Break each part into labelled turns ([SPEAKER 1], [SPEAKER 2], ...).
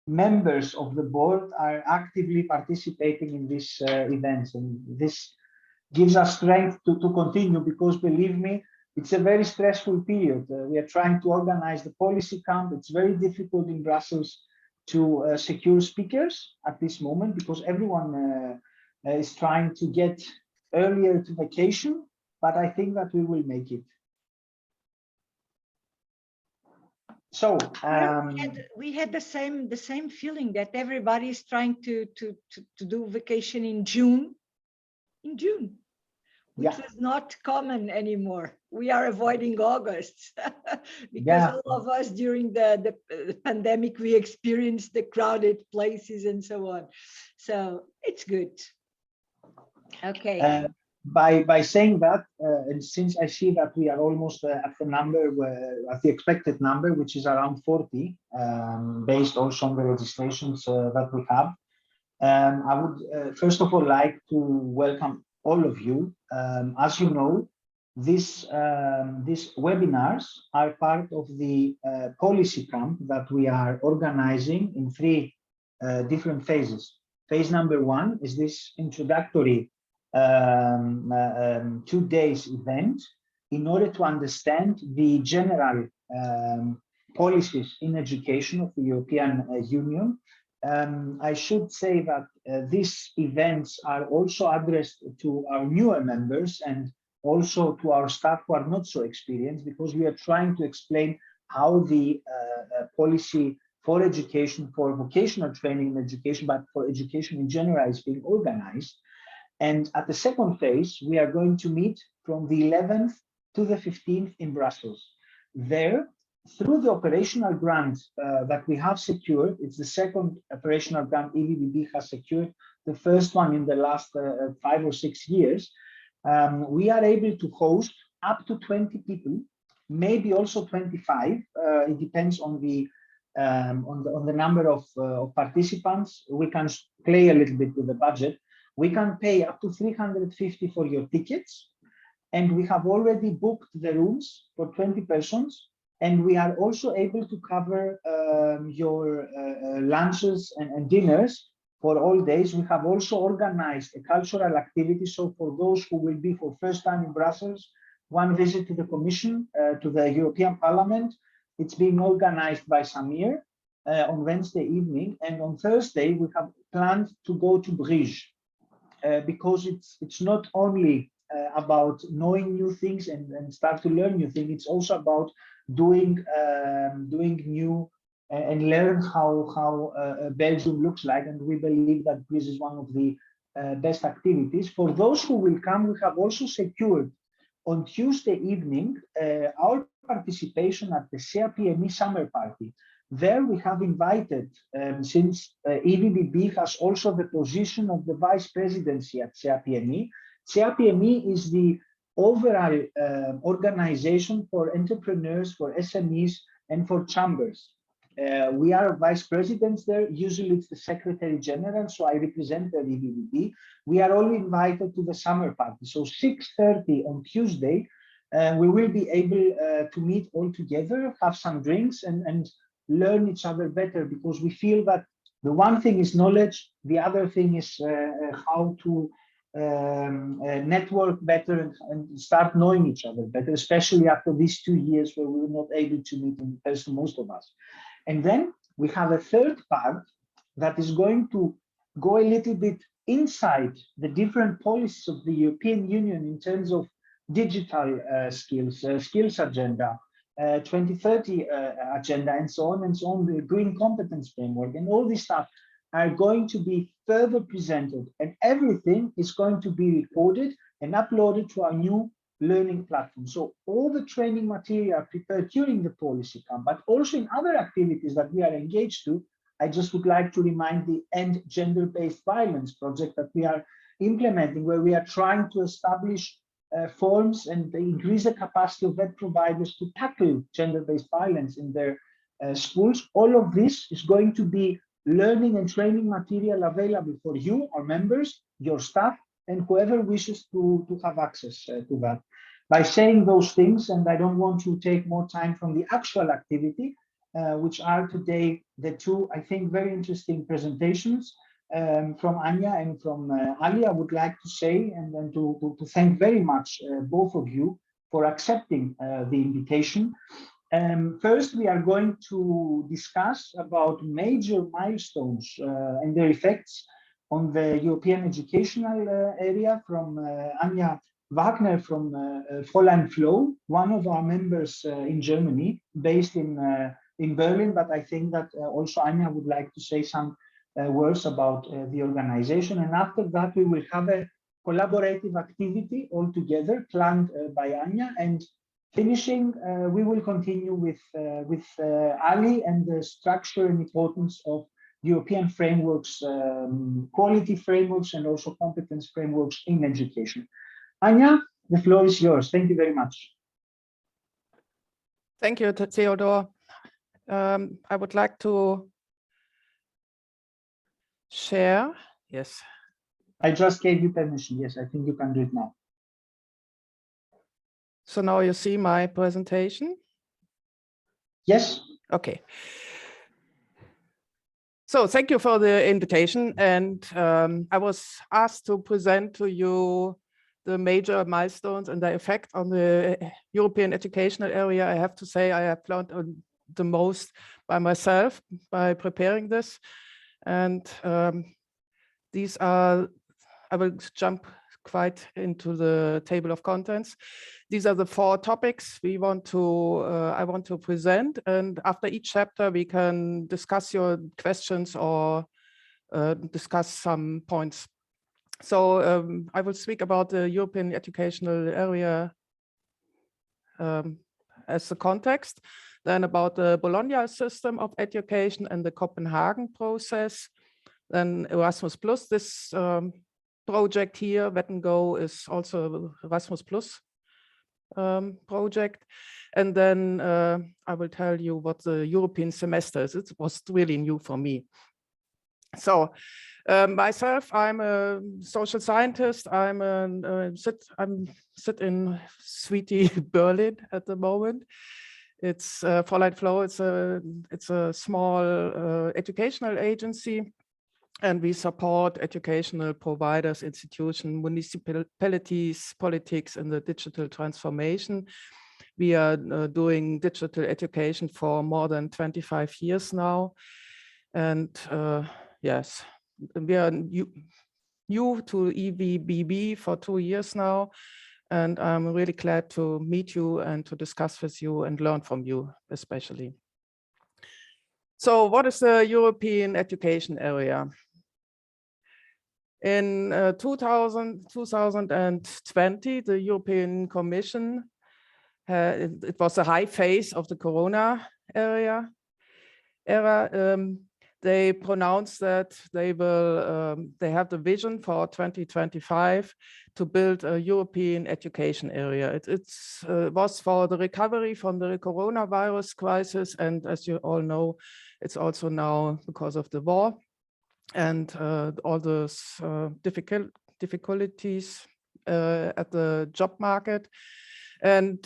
[SPEAKER 1] members of the board are actively participating in these events, and this gives us strength to continue, because believe me, it's a very stressful period. We are trying to organize the policy camp. It's very difficult in Brussels to secure speakers at this moment, because everyone is trying to get earlier to vacation, but I think that we will make it. So
[SPEAKER 2] we had the same feeling that everybody is trying to do vacation in June, which was not common anymore. We are avoiding August because all of us during the pandemic, we experienced the crowded places and so on. So it's good. Okay.
[SPEAKER 1] By saying that, and since I see that we are almost at the number, at the expected number, which is around 40, based also on the registrations that we have, I would first of all like to welcome all of you. As you know, these webinars are part of the policy camp that we are organizing in 3 different phases. Phase number 1 is this introductory 2 days event in order to understand the general policies in education of the European Union. I should say that these events are also addressed to our newer members and also to our staff who are not so experienced, because we are trying to explain how the policy for education, for vocational training and education, but for education in general, is being organized. And at the second phase, we are going to meet from the 11th to the 15th in Brussels. There, through the operational grant that we have secured, it's the second operational grant EVBB has secured, the first one in the last 5 or 6 years. We are able to host up to 20 people, maybe also 25. It depends on the number of participants. We can play a little bit with the budget. We can pay up to 350 for your tickets, and we have already booked the rooms for 20 persons. And we are also able to cover your lunches and dinners for all days. We have also organized a cultural activity. So for those who will be for first time in Brussels, one visit to the Commission, to the European Parliament, it's being organized by Samir on Wednesday evening. And on Thursday, we have planned to go to Bruges because it's not only about knowing new things and start to learn new things, it's also about doing new and learn how Belgium looks like, and we believe that Greece is one of the best activities. For those who will come, we have also secured on Tuesday evening our participation at the CAPME summer party. There we have invited, since EVBB has also the position of the vice presidency at CAPME. CAPME is the overall organization for entrepreneurs, for SMEs, and for chambers. We are vice presidents there. Usually it's the secretary general, so I represent the EVBB. We are all invited to the summer party. So 6:30 on Tuesday, we will be able to meet all together, have some drinks, and learn each other better, because we feel that the one thing is knowledge, the other thing is how to network better and start knowing each other better, especially after these 2 years where we were not able to meet in person, most of us. And then we have a third part that is going to go a little bit inside the different policies of the European Union in terms of digital skills, skills agenda, 2030 agenda, and so on, the green competence framework, and all this stuff are going to be further presented, and everything is going to be recorded and uploaded to our new learning platform. So all the training material prepared during the policy camp, but also in other activities that we are engaged to. I just would like to remind the End Gender-Based Violence project that we are implementing, where we are trying to establish forms and increase the capacity of ed providers to tackle gender-based violence in their schools. All of this is going to be learning and training material available for you, our members, your staff, and whoever wishes to have access to that. By saying those things, and I don't want to take more time from the actual activity, which are today the two, I think, very interesting presentations from Anya and from Ali. I would like to say and then to thank very much both of you for accepting the invitation. First, we are going to discuss about major milestones and their effects on the European educational area from Anya Wagner from Fräulein Flow, one of our members in Germany, based in Berlin. But I think that also Anya would like to say some words about the organization. And after that, we will have a collaborative activity all together planned by Anya. And finishing, we will continue with Ali and the structure and importance of European frameworks, quality frameworks, and also competence frameworks in education. Anya, the floor is yours. Thank you very much.
[SPEAKER 3] Thank you, Theodor. I would like to share. Yes.
[SPEAKER 1] I just gave you permission. Yes, I think you can do it now.
[SPEAKER 3] So now you see my presentation?
[SPEAKER 1] Yes.
[SPEAKER 3] Okay. So thank you for the invitation. And I was asked to present to you the major milestones and the effect on the European educational area. I have to say I have learned the most by myself by preparing this. And these are, I will jump quite into the table of contents. These are the 4 topics we want to, I want to present. And after each chapter, we can discuss your questions or discuss some points. So I will speak about the European educational area as the context, then about the Bologna system of education and the Copenhagen process, then Erasmus+. This project here, Wet and Go, is also Erasmus+ project. And then I will tell you what the European semester is. It was really new for me. So myself, I'm a social scientist. I'm sit in sweetie Berlin at the moment. It's Fräulein Flow. It's a small educational agency. And we support educational providers, institutions, municipalities, politics in the digital transformation. We are doing digital education for more than 25 years now. And yes, we are new to EVBB for 2 years now. And I'm really glad to meet you and to discuss with you and learn from you, especially. So what is the European education area? In 2020, the European Commission, it was a high phase of the Corona era. They pronounced that they have the vision for 2025 to build a European education area. It was for the recovery from the coronavirus crisis, and as you all know, it's also now because of the war and all those difficulties at the job market. And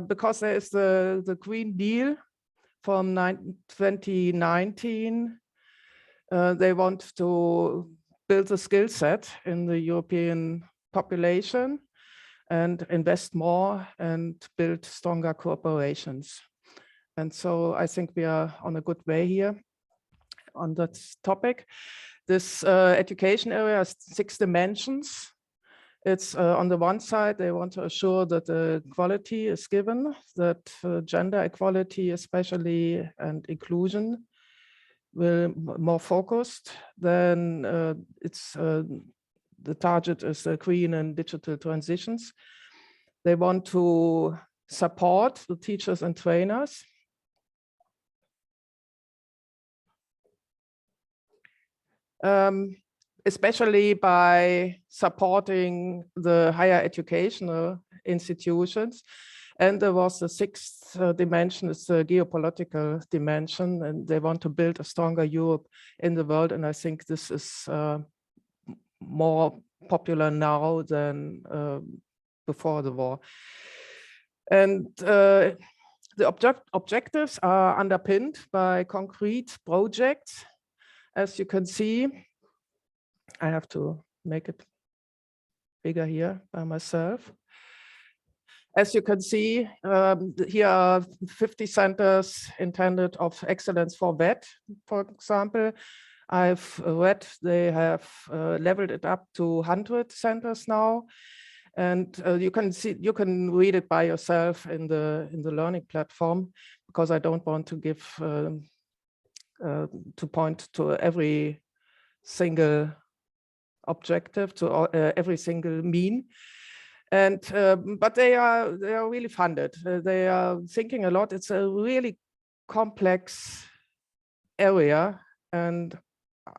[SPEAKER 3] because there is the Green Deal from 2019, they want to build a skill set in the European population and invest more and build stronger cooperations. And so I think we are on a good way here on that topic. This education area has 6 dimensions. It's on the one side, they want to assure that the equality is given, that gender equality especially and inclusion will more focused. Then the target is green and digital transitions. They want to support the teachers and trainers. Especially by supporting the higher educational institutions. And there was the 6th dimension, it's the geopolitical dimension, and they want to build a stronger Europe in the world. And I think this is more popular now than before the war. And the The objectives are underpinned by concrete projects. As you can see, I have to make it bigger here by myself. As you can see, here are 50 centers intended of excellence for VET, for example. I've read they have leveled it up to 100 centers now. And you can read it by yourself in the learning platform, because I don't want to give to point to every single objective, to every single mean. And but they are really funded. They are thinking a lot. It's a really complex area, and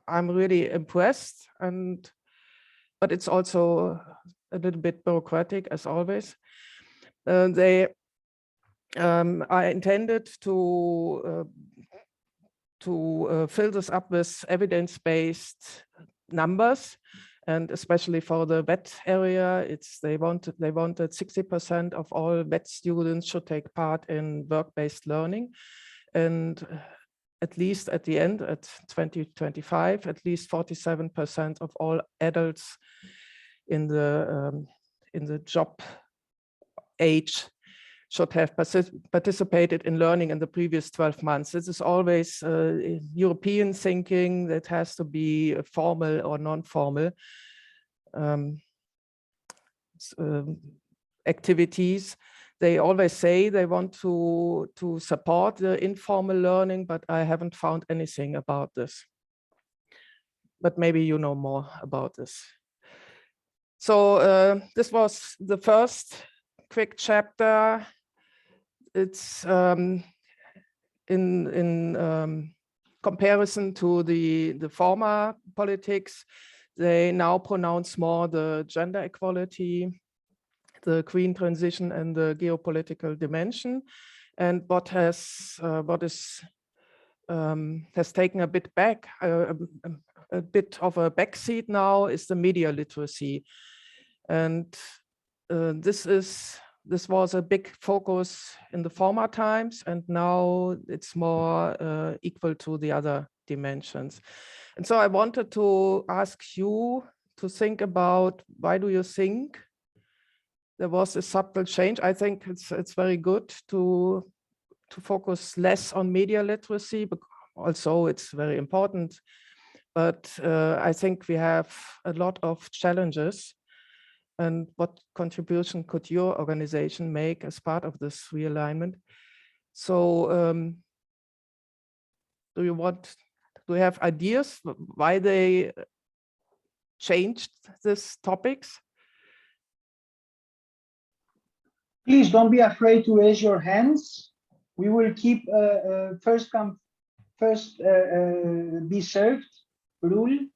[SPEAKER 3] I'm really impressed. But it's also a little bit bureaucratic, as always. They are intended to fill this up with evidence-based numbers, and especially for the VET area, they wanted 60% of all VET students should take part in work-based learning, and at least at the end, at 2025, at least 47% of all adults in the job age should have participated in learning in the previous 12 months. This is always European thinking that has to be formal or non-formal activities. They always say they want to support the informal learning, but I haven't found anything about this. But maybe you know more about this. So this was the first quick chapter. It's in comparison to the former politics. They now pronounce more the gender equality, the green transition, and the geopolitical dimension. And what has taken a bit back, a bit of a backseat now is the media literacy. And this was a big focus in the former times, and now it's more equal to the other dimensions. And so I wanted to ask you to think about, why do you think there was a subtle change? I think it's very good to focus less on media literacy, but also it's very important. But I think we have a lot of challenges. And what contribution could your organization make as part of this realignment? So do you have ideas why they changed these topics?
[SPEAKER 1] Please don't be afraid to raise your hands. We will keep first come, first be served rule.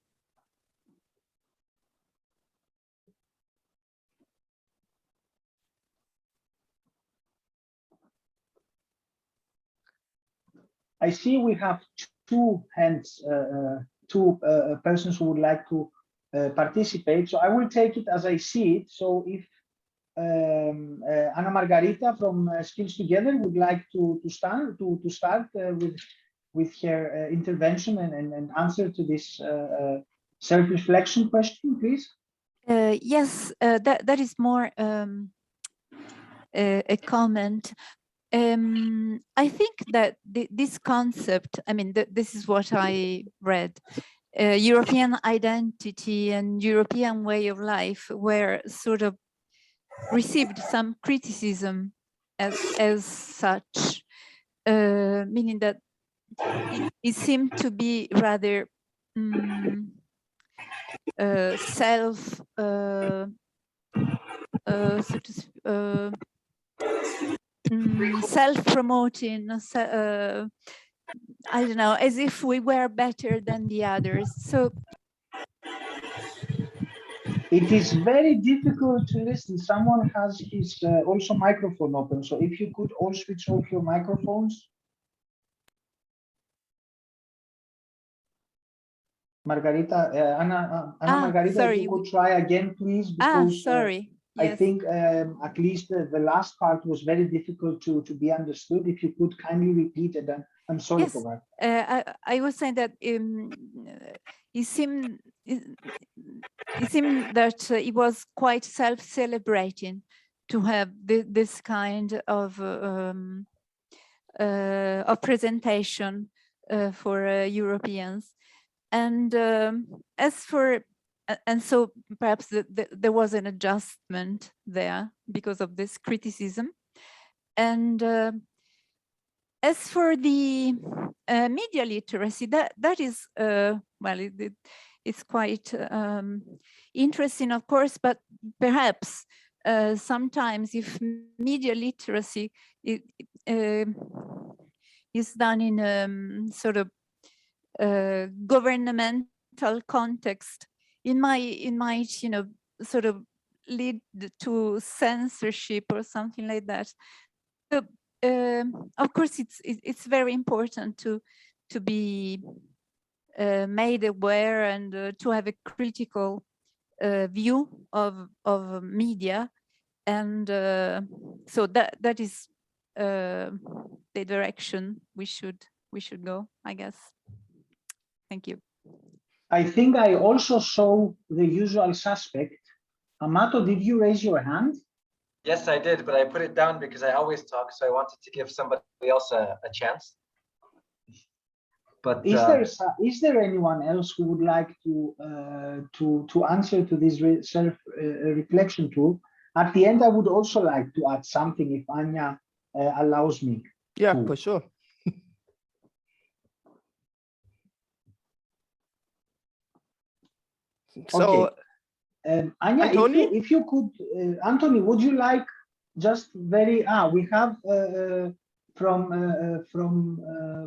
[SPEAKER 1] I see we have two hands, two persons who would like to participate. So I will take it as I see it. So if Anna Margarita from Skills Together would like to start with her intervention and answer to this self-reflection question, please.
[SPEAKER 4] Yes, that is more a comment. I think that this concept, I mean, this is what I read, European identity and European way of life were sort of received some criticism as such, meaning that it seemed to be rather self-promoting, I don't know, as if we were better than the others. So
[SPEAKER 1] it is very difficult to listen. Someone has his also microphone open. So if you could all switch off your microphones. Margarita, Anna Margarita,
[SPEAKER 4] sorry.
[SPEAKER 1] if you could try again, please. Because,
[SPEAKER 4] sorry.
[SPEAKER 1] I
[SPEAKER 4] Yes.
[SPEAKER 1] think at least the last part was very difficult to be understood. If you could kindly repeat it, I'm sorry
[SPEAKER 4] Yes.
[SPEAKER 1] for that.
[SPEAKER 4] I was saying that it seemed that it was quite self-celebrating to have this kind of presentation for Europeans, and so perhaps there was an adjustment there because of this criticism. And as for the media literacy, that is well, it's quite interesting, of course, but perhaps sometimes if media literacy is done in sort of governmental context, it might sort of lead to censorship or something like that. So, of course, it's very important to be made aware and to have a critical view of media, and so that is the direction we should go, I guess. Thank you.
[SPEAKER 1] I think I also saw the usual suspect. Amato, did you raise your hand?
[SPEAKER 5] Yes, I did, but I put it down because I always talk, so I wanted to give somebody else a chance. But
[SPEAKER 1] is there anyone else who would like to answer to this self-reflection tool? At the end, I would also like to add something if Anya allows me.
[SPEAKER 3] Yeah, for sure. So,
[SPEAKER 1] Anya, if you could, Anthony, would you like just very? We have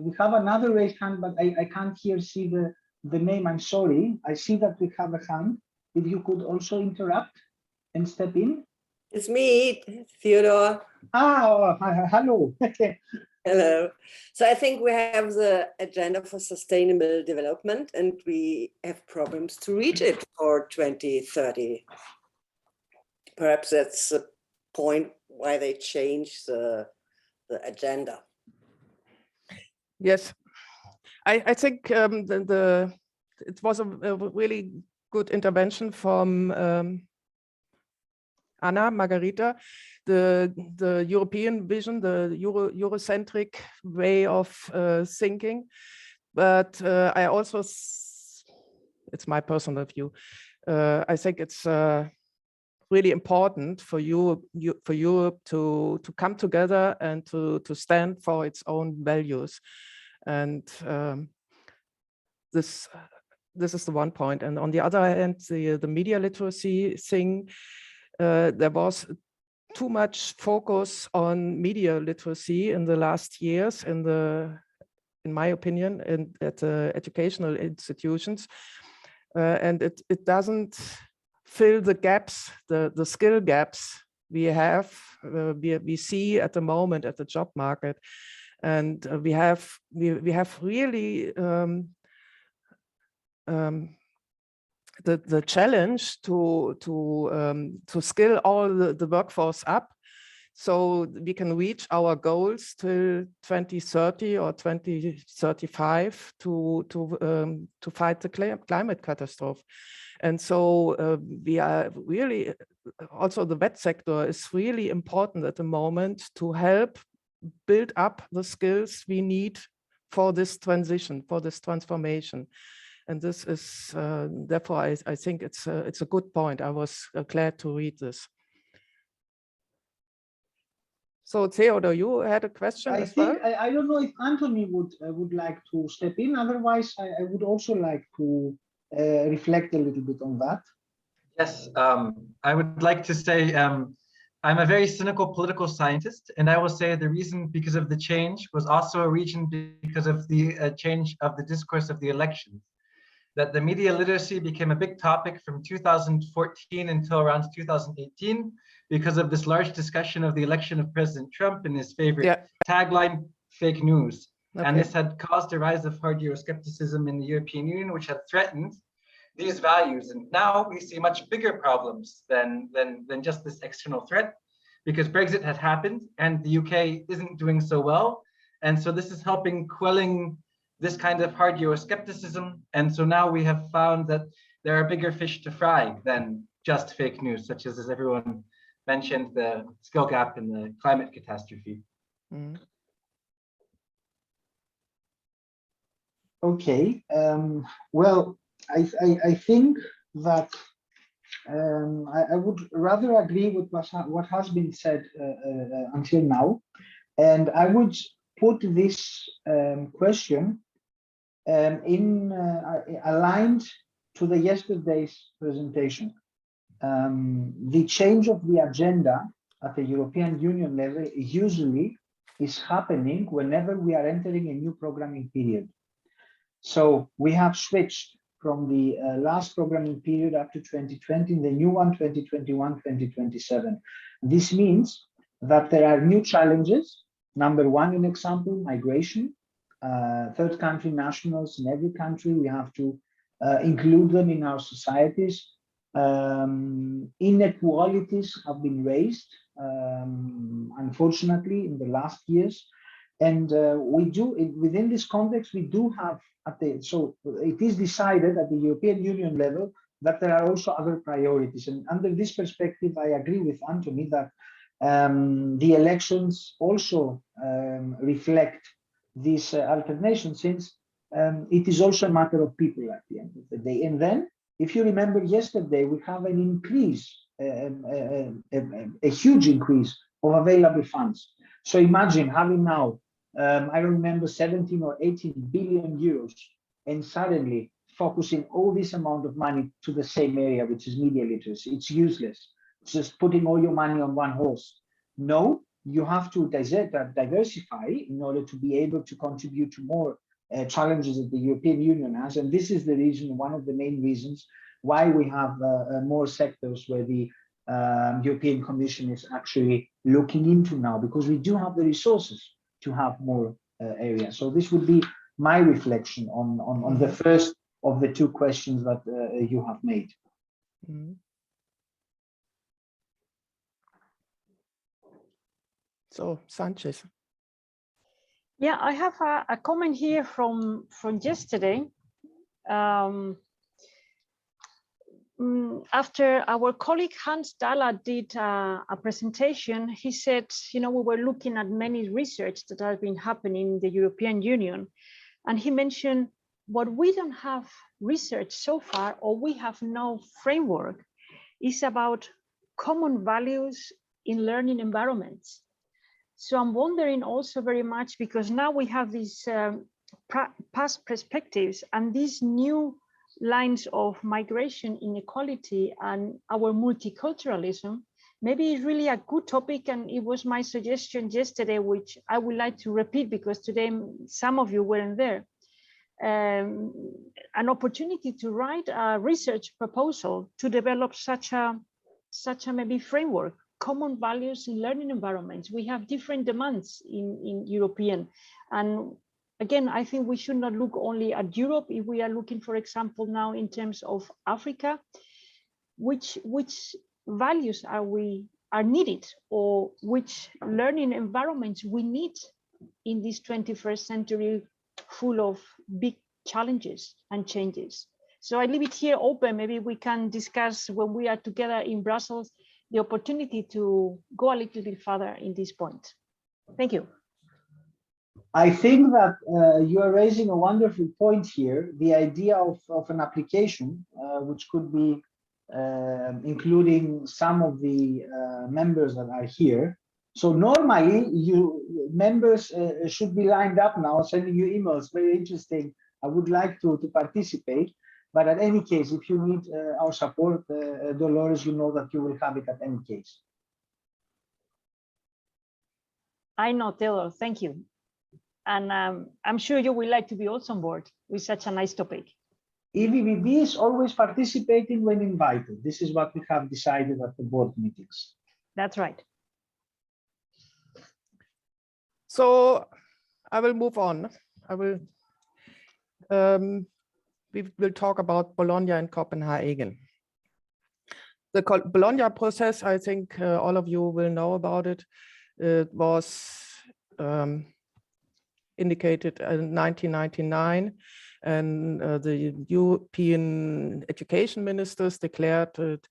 [SPEAKER 1] we have another raised hand, but I can't see the name. I'm sorry. I see that we have a hand. If you could also interrupt and step in.
[SPEAKER 6] It's me, Theodore.
[SPEAKER 1] Hello.
[SPEAKER 6] Hello. So I think we have the agenda for sustainable development, and we have problems to reach it for 2030. Perhaps that's the point why they changed the agenda.
[SPEAKER 3] Yes, I think it was a really good intervention from Anna Margarita, the European vision, the Eurocentric way of thinking. But I also, it's my personal view, I think it's really important for Europe to come together and to stand for its own values. And this is the one point. And on the other hand, the media literacy thing, there was too much focus on media literacy in the last years, in my opinion, at educational institutions, and it doesn't fill the gaps, the skill gaps we have, we see at the moment at the job market, and we have really the challenge to skill all the workforce up, so we can reach our goals till 2030 or 2035 to fight the climate catastrophe. And so we are really, also the vet sector is really important at the moment to help build up the skills we need for this transition, for this transformation. And this is, therefore, I think it's a good point. I was glad to read this. So Theodor, you had a question as well?
[SPEAKER 1] I don't know if Anthony would like to step in. Otherwise, I would also like to reflect a little bit on that.
[SPEAKER 5] Yes, I would like to say I'm a very cynical political scientist, and I will say the reason because of the change was also a reason because of the change of the discourse of the elections. That the media literacy became a big topic from 2014 until around 2018 because of this large discussion of the election of President Trump and his favorite tagline, fake news. Okay. And this had caused a rise of hard Euroscepticism in the European Union, which had threatened these values. And now we see much bigger problems than just this external threat, because Brexit has happened and the UK isn't doing so well. And so this is helping quelling this kind of hard Euroscepticism. And so now we have found that there are bigger fish to fry than just fake news, such as everyone mentioned, the skill gap in the climate catastrophe.
[SPEAKER 3] Mm.
[SPEAKER 1] Okay, well, I think that I would rather agree with what has been said until now, and I would put this question aligned to the yesterday's presentation. The change of the agenda at the European Union level usually is happening whenever we are entering a new programming period. So we have switched from the last programming period up to 2020, the new one 2021-2027. This means that there are new challenges. Number one, an example, migration. Third country nationals in every country, we have to include them in our societies. Inequalities have been raised, unfortunately, in the last years. And within this context, we do have, so it is decided at the European Union level that there are also other priorities. And under this perspective, I agree with Anthony that the elections also reflect this alternation, since it is also a matter of people at the end of the day. And then, if you remember yesterday, we have an increase, a huge increase of available funds. So imagine having now, I don't remember, 17 or 18 billion euros, and suddenly focusing all this amount of money to the same area, which is media literacy. It's useless. It's just putting all your money on one horse. No, you have to diversify in order to be able to contribute to more challenges that the European Union has. And this is the reason, one of the main reasons why we have more sectors where the European Commission is actually looking into now, because we do have the resources to have more areas. So this would be my reflection on the first of the two questions that you have made.
[SPEAKER 3] Mm. So, Sanchez.
[SPEAKER 7] Yeah, I have a comment here from yesterday. After our colleague Hans Dalla did a presentation, he said, we were looking at many research that has been happening in the European Union. And he mentioned what we don't have research so far, or we have no framework, is about common values in learning environments. So I'm wondering also very much, because now we have these past perspectives and these new lines of migration, inequality, and our multiculturalism. Maybe it's really a good topic, and it was my suggestion yesterday, which I would like to repeat because today some of you weren't there. An opportunity to write a research proposal to develop such a maybe framework, common values in learning environments. We have different demands in European, and again, I think we should not look only at Europe. If we are looking, for example, now in terms of Africa, which values are needed, or which learning environments we need in this 21st century full of big challenges and changes. So I leave it here open. Maybe we can discuss when we are together in Brussels, the opportunity to go a little bit further in this point. Thank you.
[SPEAKER 1] I think that you are raising a wonderful point here, the idea of an application, which could be including some of the members that are here. So normally, members should be lined up now, sending you emails. Very interesting. I would like to participate. But in any case, if you need our support, Dolores, you know that you will have it at any case.
[SPEAKER 7] I know, Taylor. Thank you. And I'm sure you will like to be also on board with such a nice topic.
[SPEAKER 1] EVBB is always participating when invited. This is what we have decided at the board meetings.
[SPEAKER 7] That's right.
[SPEAKER 3] So I will move on. We we will talk about Bologna and Copenhagen. The Bologna process, I think all of you will know about it. It was indicated in 1999, and the European education ministers declared it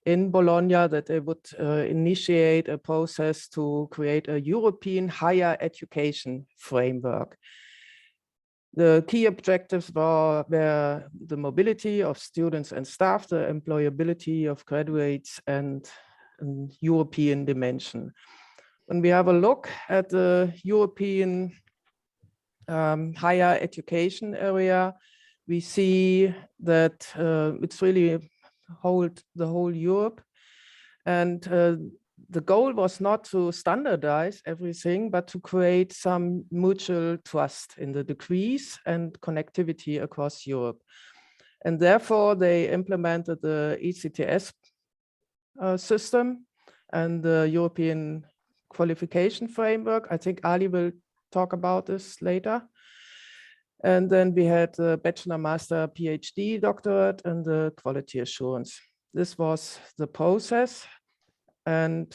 [SPEAKER 3] in Bologna that they would initiate a process to create a European higher education framework. The key objectives were the mobility of students and staff, the employability of graduates, and European dimension. When we have a look at the European higher education area, we see that it's really the whole Europe. And the goal was not to standardize everything, but to create some mutual trust in the degrees and connectivity across Europe. And therefore, they implemented the ECTS system and the European qualification framework. I think Ali will talk about this later. And then we had the bachelor, master, PhD, doctorate, and the quality assurance. This was the process. And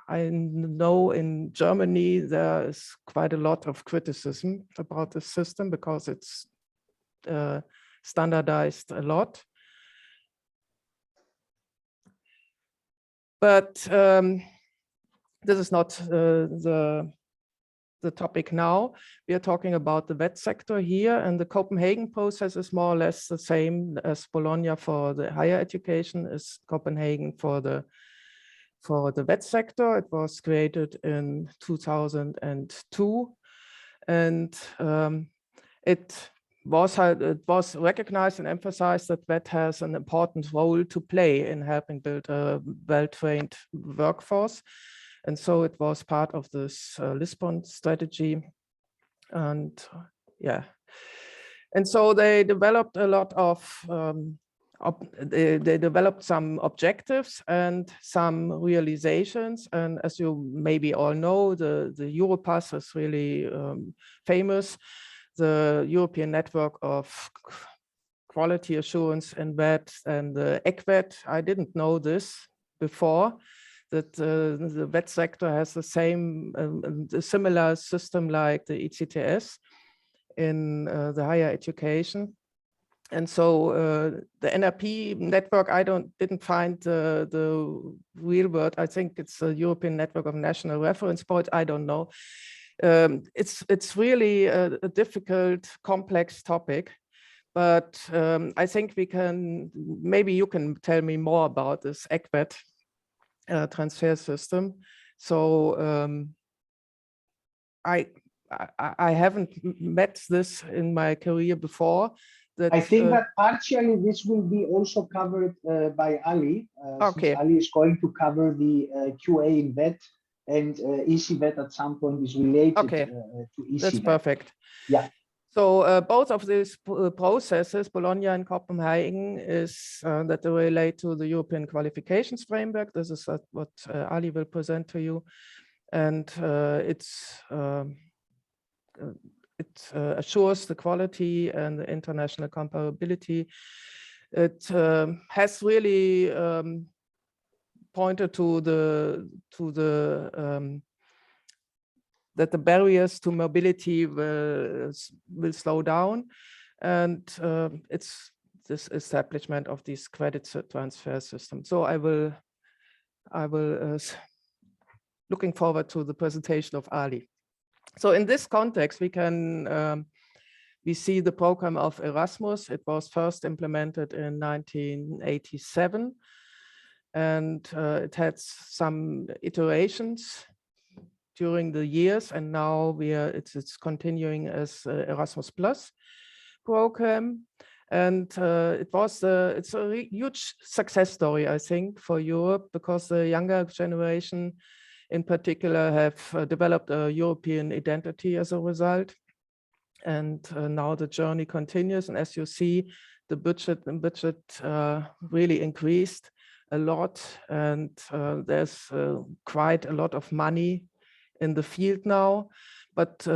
[SPEAKER 3] I know in Germany, there is quite a lot of criticism about the system because it's standardized a lot. But this is not the topic now. We are talking about the vet sector here, and the Copenhagen process is more or less the same as Bologna for the higher education, is Copenhagen for the vet sector. It was created in 2002, and it was recognized and emphasized that vet has an important role to play in helping build a well-trained workforce. And so it was part of this Lisbon strategy. And yeah, and so they developed a lot of, they developed some objectives and some realizations. And as you maybe all know, the Europass is really famous. The European network of quality assurance in vet and the ECVET. I didn't know this before, that the vet sector has the same, a similar system like the ECTS in the higher education. And so the NRP network, I didn't find the real word. I think it's a European network of national reference points. I don't know. It's really a difficult, complex topic. But I think we can, maybe you can tell me more about this ECVET transfer system. So I haven't met this in my career before. That,
[SPEAKER 1] I think that partially this will be also covered by Ali.
[SPEAKER 3] Okay.
[SPEAKER 1] Ali is going to cover the QA in vet, and ECVET at some point is related to ECVET.
[SPEAKER 3] That's perfect.
[SPEAKER 1] Yeah.
[SPEAKER 3] So both of these processes, Bologna and Copenhagen, is that they relate to the European Qualifications framework. This is what Ali will present to you, and it assures the quality and the international comparability. It has really pointed to that the barriers to mobility will slow down, and it's this establishment of these credit transfer systems. So I will looking forward to the presentation of Ali. So in this context, we see the program of Erasmus. It was first implemented in 1987, and it had some iterations during the years, and now it's continuing as Erasmus Plus program, and it's a huge success story, I think, for Europe, because the younger generation in particular have developed a European identity as a result, and now the journey continues. And as you see, the budget really increased a lot, and there's quite a lot of money in the field now, but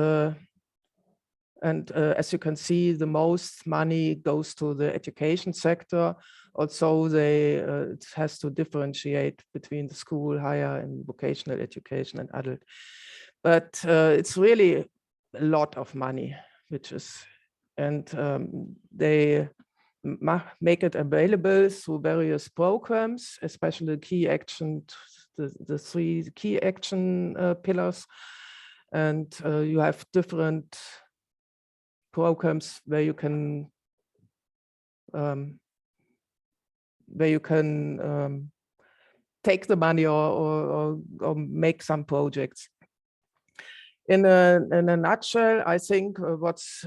[SPEAKER 3] And as you can see, the most money goes to the education sector. Also, it has to differentiate between the school, higher and vocational education and adult. But it's really a lot of money, and they make it available through various programs, especially key action, the 3 key action pillars. And you have different programs where you can take the money or make some projects. In a nutshell, I think what's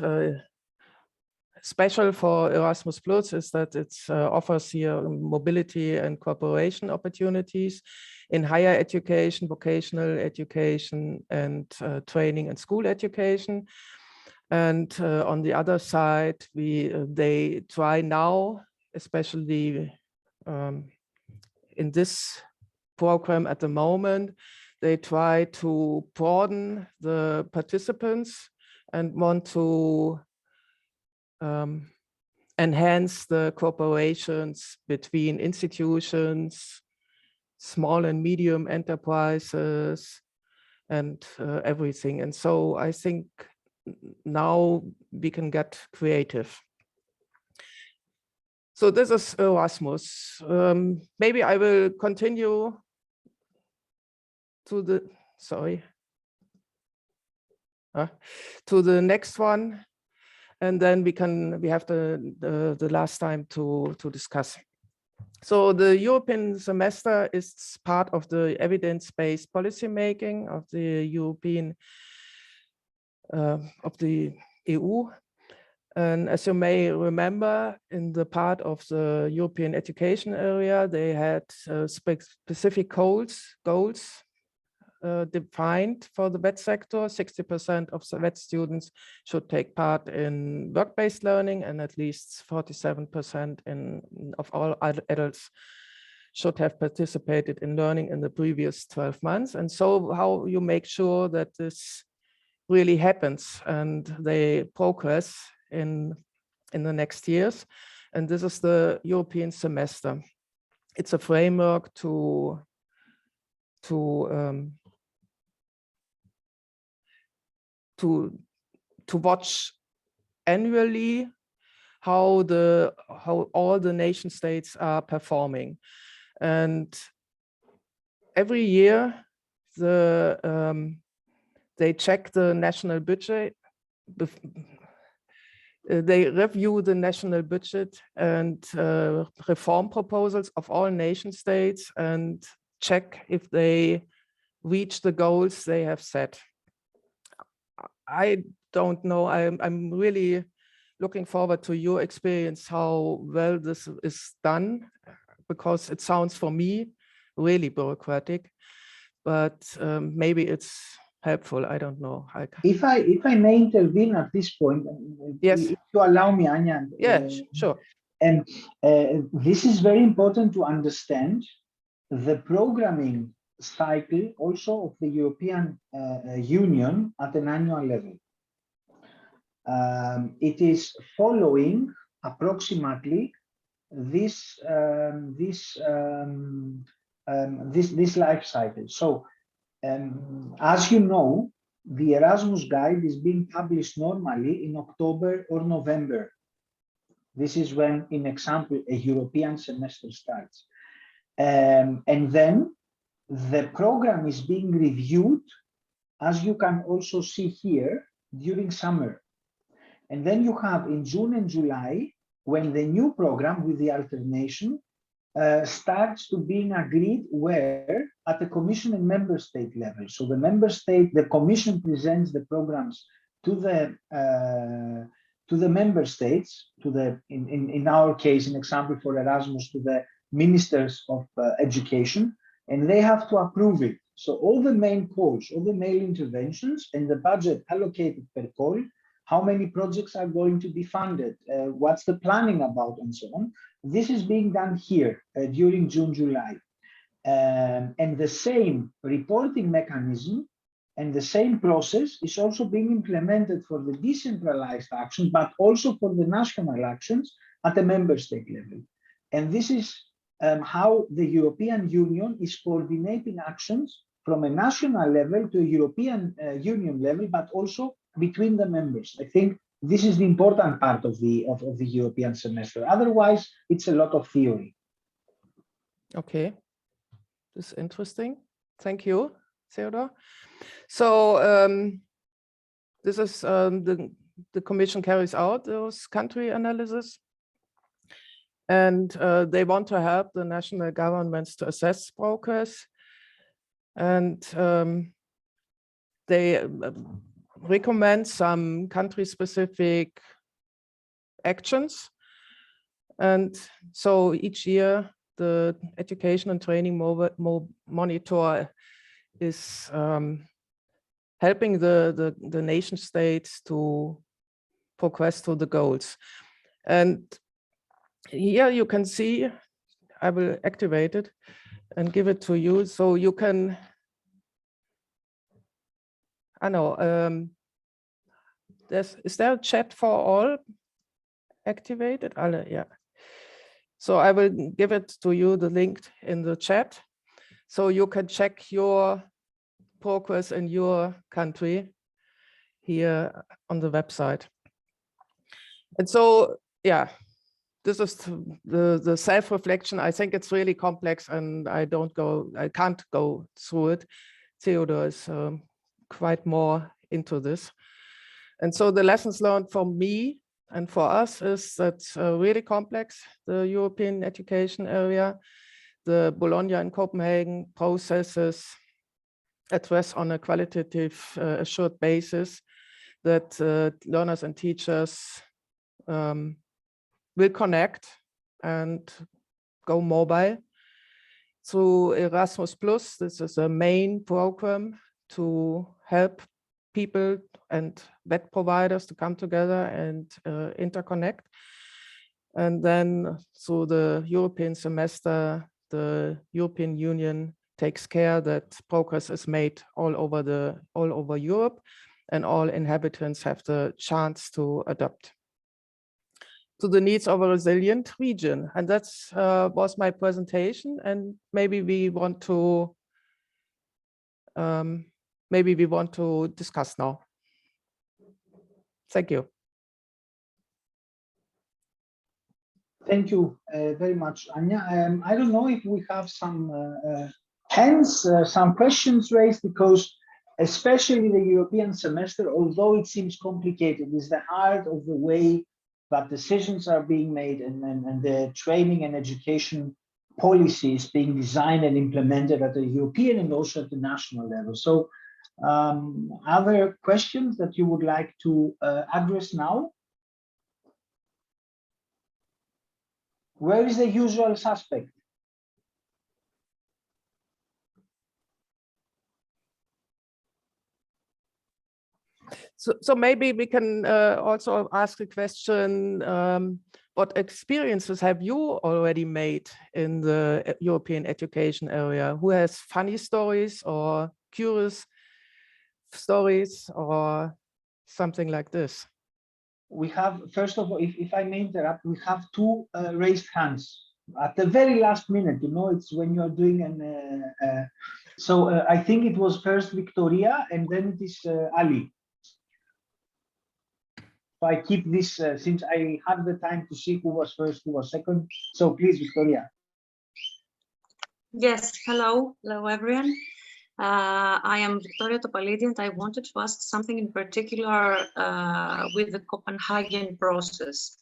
[SPEAKER 3] special for Erasmus Plus is that it offers here mobility and cooperation opportunities in higher education, vocational education, and training and school education. And on the other side, they try now, especially in this program at the moment, they try to broaden the participants and want to enhance the cooperations between institutions, small and medium enterprises, and everything. And so I think now we can get creative. So this is Erasmus. Maybe I will continue to the, to the next one. And then we have the last time to discuss. So the European semester is part of the evidence-based policymaking of the European, of the EU. And as you may remember, in the part of the European education area, they had specific goals defined for the VET sector. 60% of the VET students should take part in work-based learning, and at least 47% of all adults should have participated in learning in the previous 12 months. And so how you make sure that this really happens and they progress in the next years. And this is the European semester. It's a framework to watch annually how all the nation states are performing. And every year they check the national budget, they review the national budget and reform proposals of all nation states and check if they reach the goals they have set. I don't know, I'm really looking forward to your experience, how well this is done, because it sounds for me really bureaucratic, but maybe it's helpful. I don't know.
[SPEAKER 1] If I may intervene at this point,
[SPEAKER 3] yes,
[SPEAKER 1] if you allow me, Anya.
[SPEAKER 3] Yeah, sure.
[SPEAKER 1] And this is very important to understand the programming cycle also of the European Union at an annual level. It is following approximately this life cycle. So as you know, the Erasmus guide is being published normally in October or November. This is when, in example, a European semester starts. And then the program is being reviewed, as you can also see here, during summer. And then you have in June and July, when the new program with the alternation starts to being agreed, where at the Commission and Member State level. So the Member State, the Commission presents the programs to the Member States, in our case, an example for Erasmus, to the Ministers of Education, and they have to approve it. So all the main calls, all the main interventions, and the budget allocated per call, how many projects are going to be funded, what's the planning about, and so on. This is being done here during June, July. And the same reporting mechanism And the same process is also being implemented for the decentralized action, but also for the national actions at the member state level. And this is how the European Union is coordinating actions from a national level to a European Union level, but also between the members. I think this is the important part of the European semester. Otherwise, it's a lot of theory.
[SPEAKER 3] Okay, this is interesting. Thank you, Theodor. So this is the Commission carries out those country analysis, and they want to help the national governments to assess progress, and they recommend some country-specific actions. And so each year, the Education and Training Monitor is helping the nation states to progress to the goals. And here you can see, I will activate it and give it to you. So you can, I know, is there a chat for all activated? Yeah. So I will give it to you, the link in the chat, so you can check your progress in your country here on the website. And so, yeah, this is the self-reflection. I think it's really complex, and I can't go through it. Theodor is quite more into this. And so the lessons learned for me and for us is that really complex, the European education area. The Bologna and Copenhagen processes address on a qualitative assured basis that learners and teachers will connect and go mobile. Through Erasmus+, this is a main program to help people and web providers to come together and interconnect. And then through the European semester, the European Union takes care that progress is made all over Europe, and all inhabitants have the chance to adapt to the needs of a resilient region. And that's was my presentation. And maybe we want to discuss now. Thank you.
[SPEAKER 1] Thank you very much, Anya. I don't know if we have some hands, some questions raised, because especially the European semester, although it seems complicated, is the heart of the way that decisions are being made, and the training and education policies being designed and implemented at the European and also at the national level. So are there questions that you would like to address now? Where is the usual suspect?
[SPEAKER 3] So maybe we can also ask a question, what experiences have you already made in the European education area? Who has funny stories or curious stories or something like this?
[SPEAKER 1] We have, first of all, if I may interrupt, we have two raised hands at the very last minute. You know, it's when you're doing an. So I think it was first Victoria, and then it is Ali. So I keep this since I had the time to see who was first, who was second. So please, Victoria.
[SPEAKER 8] Yes, hello everyone. I am Victoria Topalidi, and I wanted to ask something in particular with the Copenhagen process,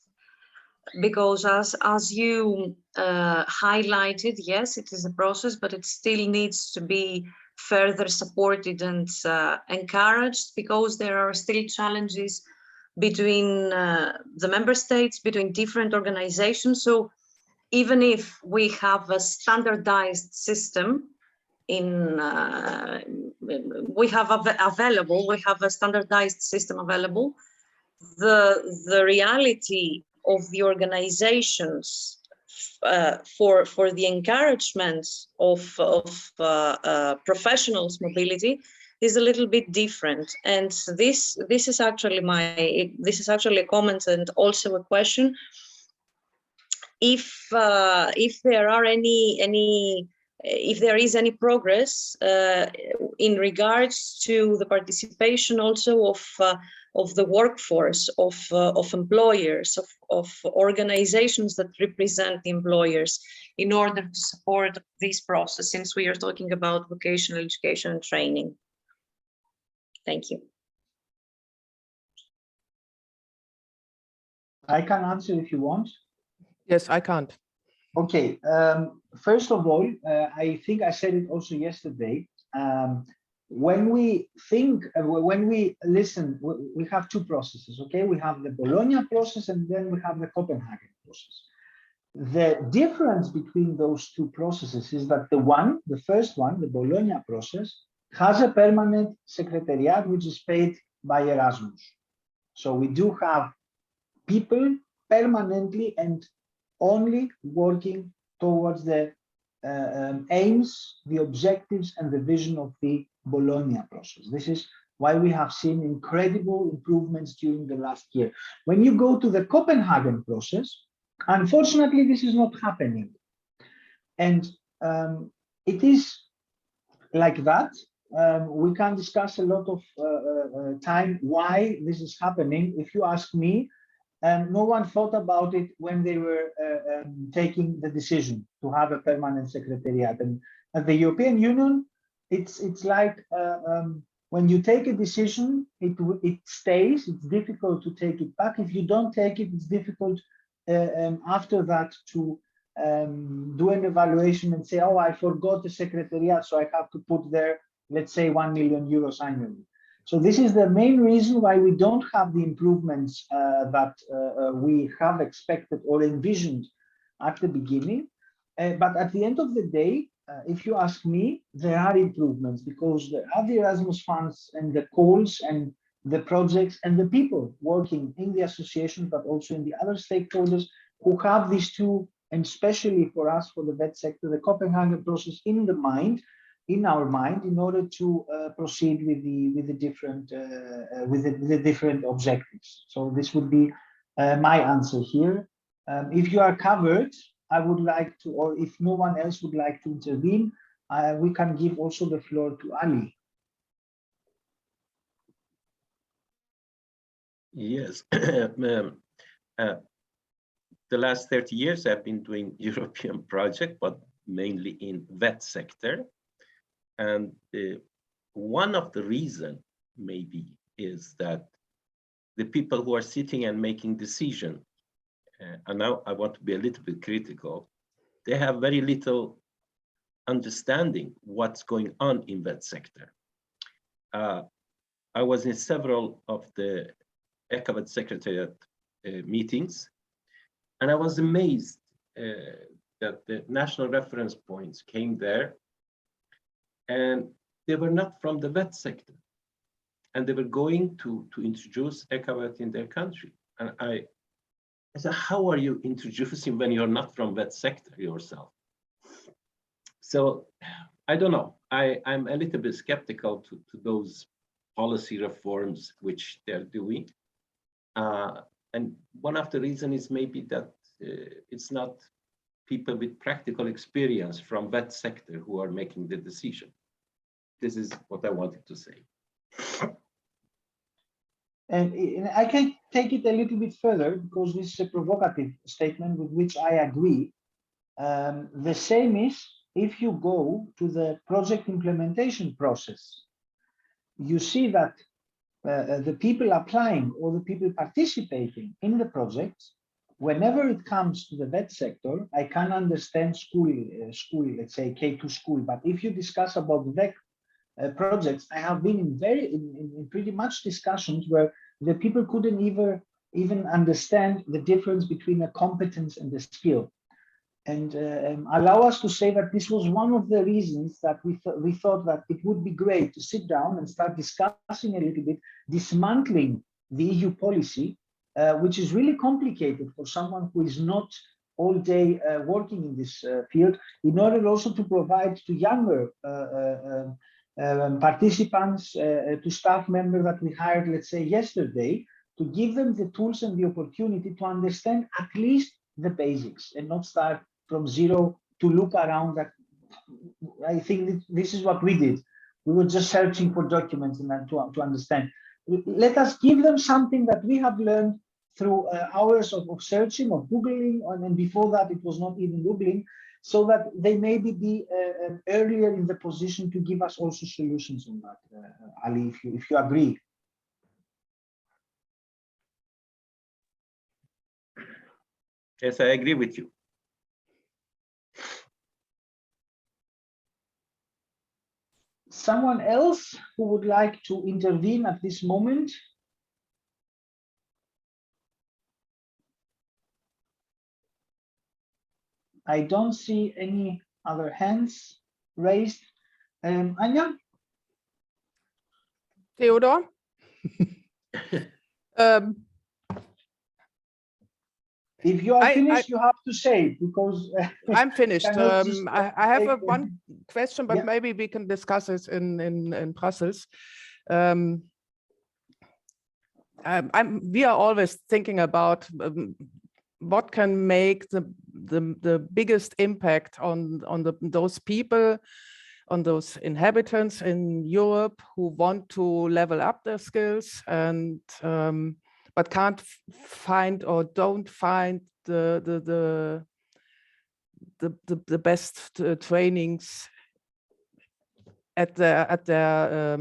[SPEAKER 8] because as you highlighted, yes, it is a process, but it still needs to be further supported and encouraged, because there are still challenges between the member states, between different organizations. So even if we have a standardized system we have a standardized system available, the reality of the organizations for the encouragement of professionals mobility is a little bit different. And this is actually a comment and also a question. If there are if there is any progress in regards to the participation also of the workforce, of employers, of organizations that represent the employers, in order to support this process, since we are talking about vocational education and training. Thank you.
[SPEAKER 1] I can answer if you want.
[SPEAKER 3] Yes, I can't.
[SPEAKER 1] Okay, first of all, I think I said it also yesterday. When we think, when we listen, we have two processes, okay? We have the Bologna process and then we have the Copenhagen process. The difference between those two processes is that the first one, the Bologna process, has a permanent secretariat which is paid by Erasmus. So we do have people permanently and only working towards the aims, the objectives, and the vision of the Bologna process. This is why we have seen incredible improvements during the last year. When you go to the Copenhagen process, unfortunately, this is not happening. And it is like that. We can discuss a lot of time why this is happening. If you ask me, no one thought about it when they were taking the decision to have a permanent secretariat. And at the European Union, it's like when you take a decision, it stays. It's difficult to take it back. If you don't take it, it's difficult after that to do an evaluation and say, oh, I forgot the secretariat, so I have to put there, let's say, 1 million euros annually. So this is the main reason why we don't have the improvements that we have expected or envisioned at the beginning. But at the end of the day, if you ask me, there are improvements because there are the Erasmus funds and the calls and the projects and the people working in the association, but also in the other stakeholders who have these two, and especially for us, for the vet sector, the Copenhagen process in our mind, in order to proceed with the different objectives. So this would be my answer here. If you are covered, I would like to, or if no one else would like to intervene, we can give also the floor to Ali.
[SPEAKER 9] Yes, the last 30 years I've been doing European project, but mainly in vet sector. And one of the reasons maybe is that the people who are sitting and making decision, and now I want to be a little bit critical, they have very little understanding what's going on in vet sector. I was in several of the ECAVET Secretariat meetings, and I was amazed that the national reference points came there, and they were not from the vet sector, and they were going to introduce ECAVET in their country. And I said, how are you introducing when you're not from vet sector yourself? So I don't know. I'm a little bit skeptical to those policy reforms which they're doing. And one of the reasons is maybe that it's not people with practical experience from vet sector who are making the decision. This is what I wanted to say.
[SPEAKER 1] And I can take it a little bit further because this is a provocative statement with which I agree. The same is if you go to the project implementation process, you see that the people applying or the people participating in the projects, whenever it comes to the vet sector, I can understand school, let's say K2 school, but if you discuss about vet projects, I have been in pretty much discussions where the people couldn't even understand the difference between a competence and a skill. And allow us to say that this was one of the reasons that we thought that it would be great to sit down and start discussing a little bit, dismantling the EU policy, which is really complicated for someone who is not all day working in this field, in order also to provide to younger participants, to staff members that we hired, let's say yesterday, to give them the tools and the opportunity to understand at least the basics and not start from zero to look around. That I think this is what we did. We were just searching for documents and then to understand. Let us give them something that we have learned through hours of searching, of Googling, and before that it was not even Googling, so that they maybe be earlier in the position to give us also solutions on that. Ali, if you agree.
[SPEAKER 9] Yes, I agree with you.
[SPEAKER 1] Someone else who would like to intervene at this moment? I don't see any other hands raised. Anya?
[SPEAKER 3] Theodor?
[SPEAKER 1] If you are finished, you have to say, because
[SPEAKER 3] I'm finished. I have one question, but
[SPEAKER 1] yeah.
[SPEAKER 3] maybe we can discuss it in Brussels. We are always thinking about what can make the biggest impact on those people, on those inhabitants in Europe who want to level up their skills and but can't find or don't find the best trainings at their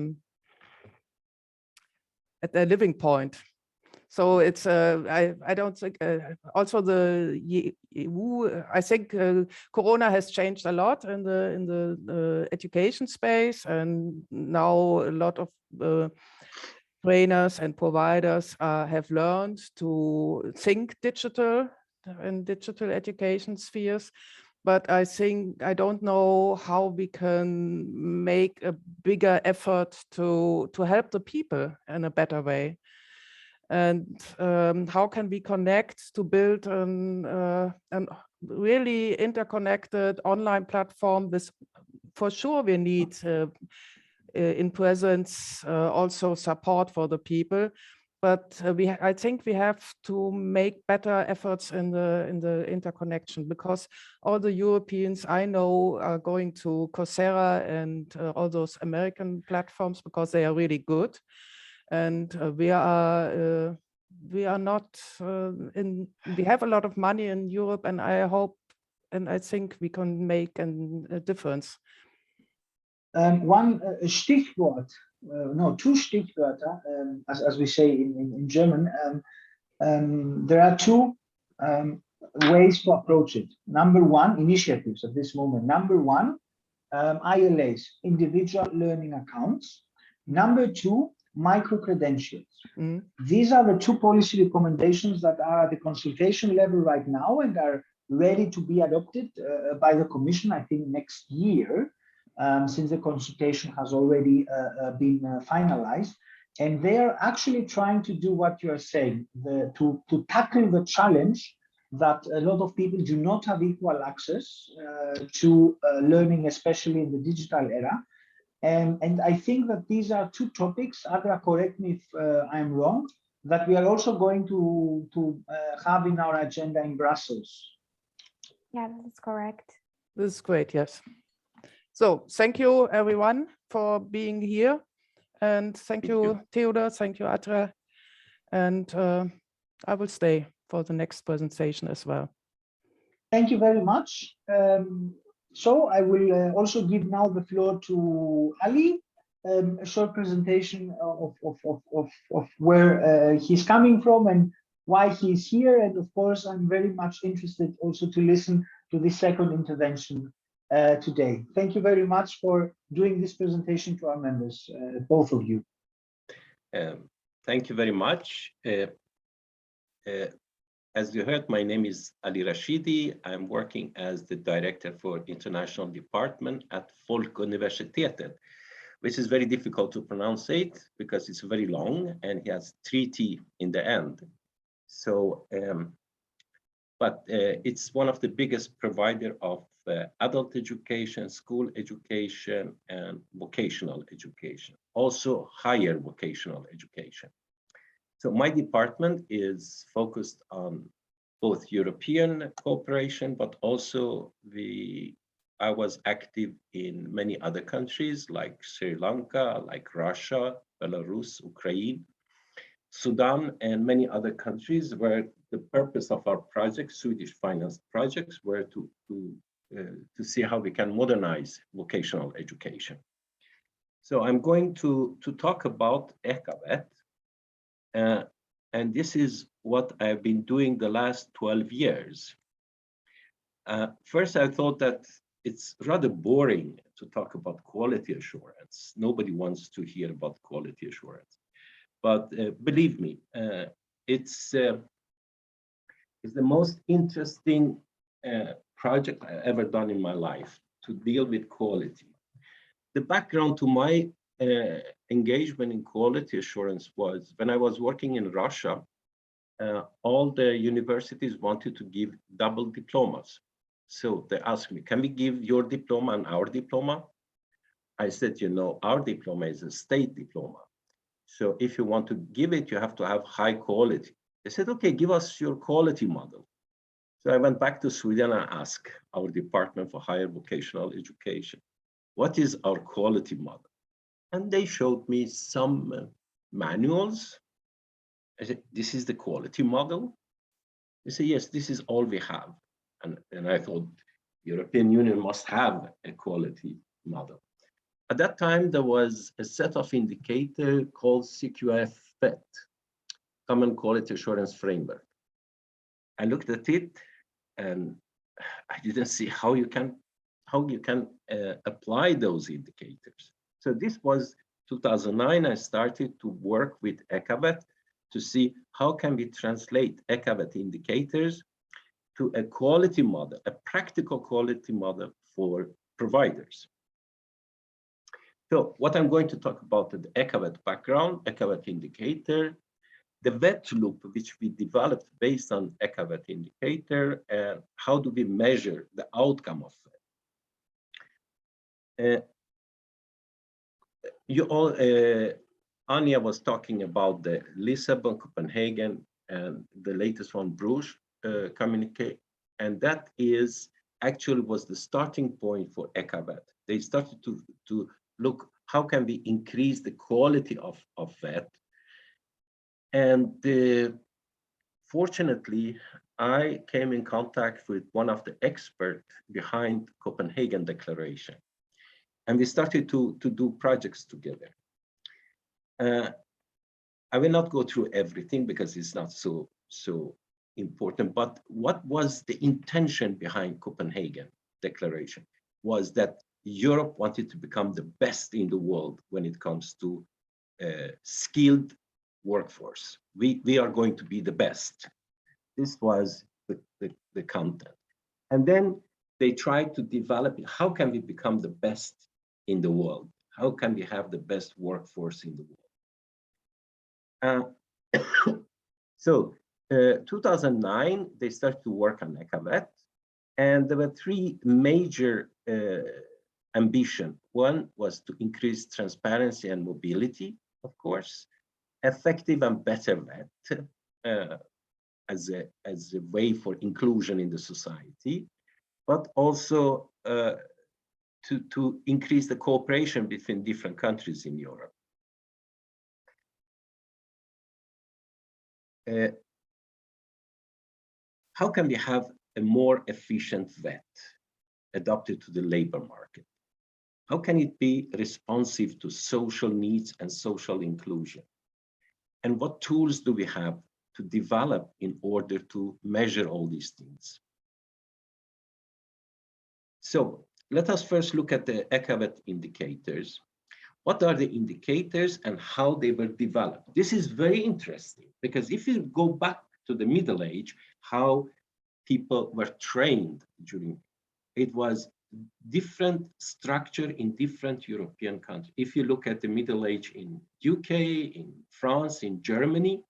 [SPEAKER 3] living point. So it's I don't think also the EU. I think Corona has changed a lot in the education space, and now a lot of trainers and providers have learned to think digital in digital education spheres. But I think I don't know how we can make a bigger effort to help the people in a better way. And how can we connect to build a really interconnected online platform? This, for sure, we need in presence also support for the people, but I think we have to make better efforts in the interconnection, because all the Europeans I know are going to Coursera and all those American platforms because they are really good. And we are not we have a lot of money in Europe, and I hope and I think we can make a difference.
[SPEAKER 1] One Stichwort, no, two Stichwörter, as we say in German. There are two ways to approach it. Number one, initiatives at this moment. Number one, ILAs, individual learning accounts. Number two, micro-credentials. These are the two policy recommendations that are at the consultation level right now and are ready to be adopted by the Commission, I think, next year, since the consultation has already been finalized. And they are actually trying to do what you are saying, to tackle the challenge that a lot of people do not have equal access to learning, especially in the digital era. And I think that these are two topics, Adra, correct me if I'm wrong, that we are also going to have in our agenda in Brussels.
[SPEAKER 10] Yeah, that's correct.
[SPEAKER 3] This is great, yes. So thank you, everyone, for being here. And thank you, Theodor, thank you, Adra. And I will stay for the next presentation as well.
[SPEAKER 1] Thank you very much. So I will also give now the floor to Ali, a short presentation of where he's coming from and why he's here. And of course, I'm very much interested also to listen to the second intervention today. Thank you very much for doing this presentation to our members, both of you.
[SPEAKER 9] Thank you very much. As you heard, my name is Ali Rashidi. I'm working as the Director for International Department at Folkuniversitetet, which is very difficult to pronounce it because it's very long and it has 3 T in the end. So but it's one of the biggest provider of adult education, school education, and vocational education, also higher vocational education. So my department is focused on both European cooperation, but also I was active in many other countries like Sri Lanka, like Russia, Belarus, Ukraine, Sudan, and many other countries where the purpose of our projects, Swedish financed projects, were to see how we can modernize vocational education. So I'm going to talk about ECAVET, and this is what I've been doing the last 12 years. First, I thought that it's rather boring to talk about quality assurance. Nobody wants to hear about quality assurance. But believe me, it's the most interesting project I've ever done in my life to deal with quality. The background to my engagement in quality assurance was when I was working in Russia, all the universities wanted to give double diplomas. So they asked me, can we give your diploma and our diploma? I said, you know, our diploma is a state diploma. So if you want to give it, you have to have high quality. They said, okay, give us your quality model. So I went back to Sweden and asked our Department for Higher Vocational Education, what is our quality model? And they showed me some manuals. I said, this is the quality model? They said, yes, this is all we have. And I thought, European Union must have a quality model. At that time, there was a set of indicators called CQF-FET, Common Quality Assurance Framework. I looked at it and I didn't see how you can apply those indicators. So this was 2009. I started to work with ECAVET to see how can we translate ECAVET indicators to a quality model, a practical quality model for providers. So what I'm going to talk about the ECAVET background, ECAVET indicator, the VET loop, which we developed based on ECAVET indicator, and how do we measure the outcome of it. Anya was talking about the Lisbon, Copenhagen, and the latest one, Bruges communique, and that is actually was the starting point for ECAVET. They started to look how can we increase the quality of VET. And fortunately, I came in contact with one of the experts behind Copenhagen Declaration. And we started to do projects together. I will not go through everything because it's not so important, but what was the intention behind Copenhagen Declaration was that Europe wanted to become the best in the world when it comes to skilled workforce. We are going to be the best. This was the content. And then they tried to develop, how can we become the best in the world? How can we have the best workforce in the world? So 2009, they started to work on ECAVET, and there were three major ambitions. One was to increase transparency and mobility, of course, effective and better VET as a way for inclusion in the society, but also to increase the cooperation between different countries in Europe. How can we have a more efficient VET adapted to the labor market? How can it be responsive to social needs and social inclusion? And what tools do we have to develop in order to measure all these things? So let us first look at the ECAVET indicators. What are the indicators and how they were developed? This is very interesting because if you go back to the Middle Age, how people were trained during, it was different structure in different European countries. If you look at the Middle Age in UK, in France, in Germany,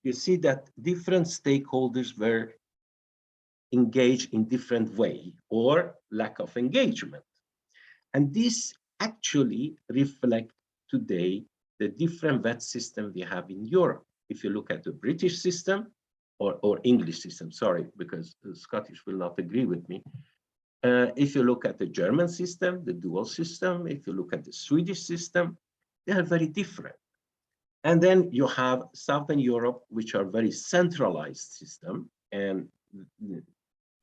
[SPEAKER 9] you see that different stakeholders were engage in different way or lack of engagement. And this actually reflects today the different vet system we have in Europe. If you look at the British system or English system, sorry, because the Scottish will not agree with me. If you look at the German system, the dual system, if you look at the Swedish system, they are very different. And then you have Southern Europe, which are very centralized system. And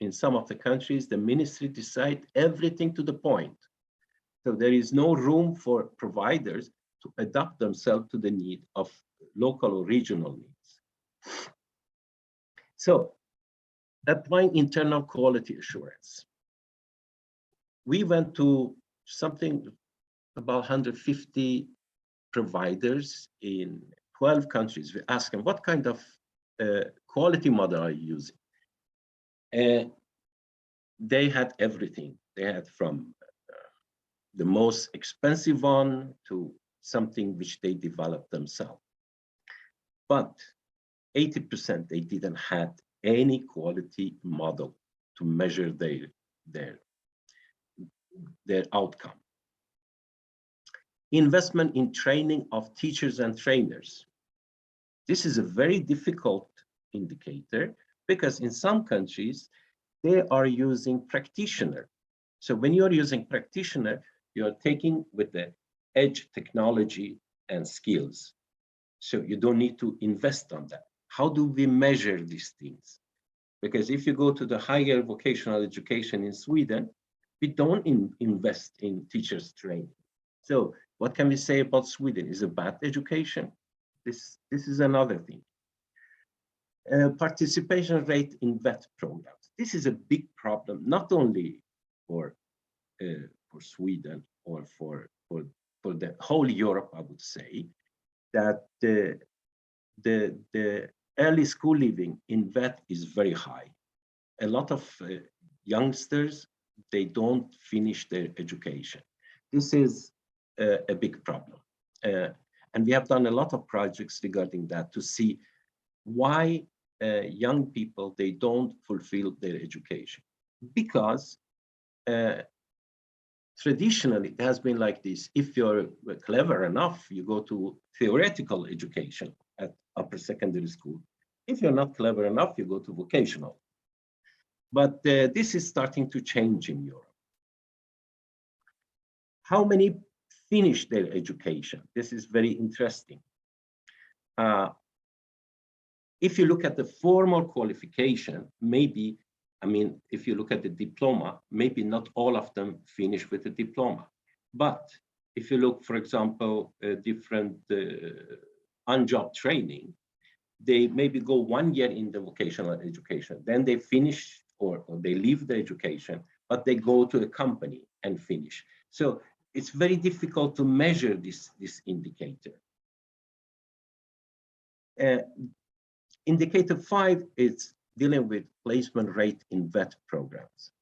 [SPEAKER 9] in some of the countries, the ministry decide everything to the point. So there is no room for providers to adapt themselves to the need of local or regional needs. So applying internal quality assurance. We went to something about 150 providers in 12 countries. We asked them, what kind of quality model are you using? They had everything. They had from the most expensive one to something which they developed themselves. But 80% they didn't have any quality model to measure their outcome. Investment in training of teachers and trainers. This is a very difficult indicator because in some countries, they are using practitioner. So when you're using practitioner, you're taking with the edge technology and skills. So you don't need to invest on that. How do we measure these things? Because if you go to the higher vocational education in Sweden, we don't invest in teachers training. So what can we say about Sweden? Is it bad education? This is another thing. Participation rate in vet programs. This is a big problem, not only for Sweden or for the whole Europe, I would say, that the early school leaving in vet is very high. A lot of youngsters, they don't finish their education. This is a big problem. And we have done a lot of projects regarding that to see why young people, they don't fulfill their education. Because traditionally, it has been like this. If you're clever enough, you go to theoretical education at upper secondary school. If you're not clever enough, you go to vocational. But this is starting to change in Europe. How many finish their education? This is very interesting. If you look at the formal qualification, maybe, I mean, if you look at the diploma, maybe not all of them finish with a diploma. But if you look, for example, different on-job training, they maybe go 1 year in the vocational education, then they finish or they leave the education, but they go to a company and finish. So it's very difficult to measure this indicator. Indicator 5 is dealing with placement rate in vet programs.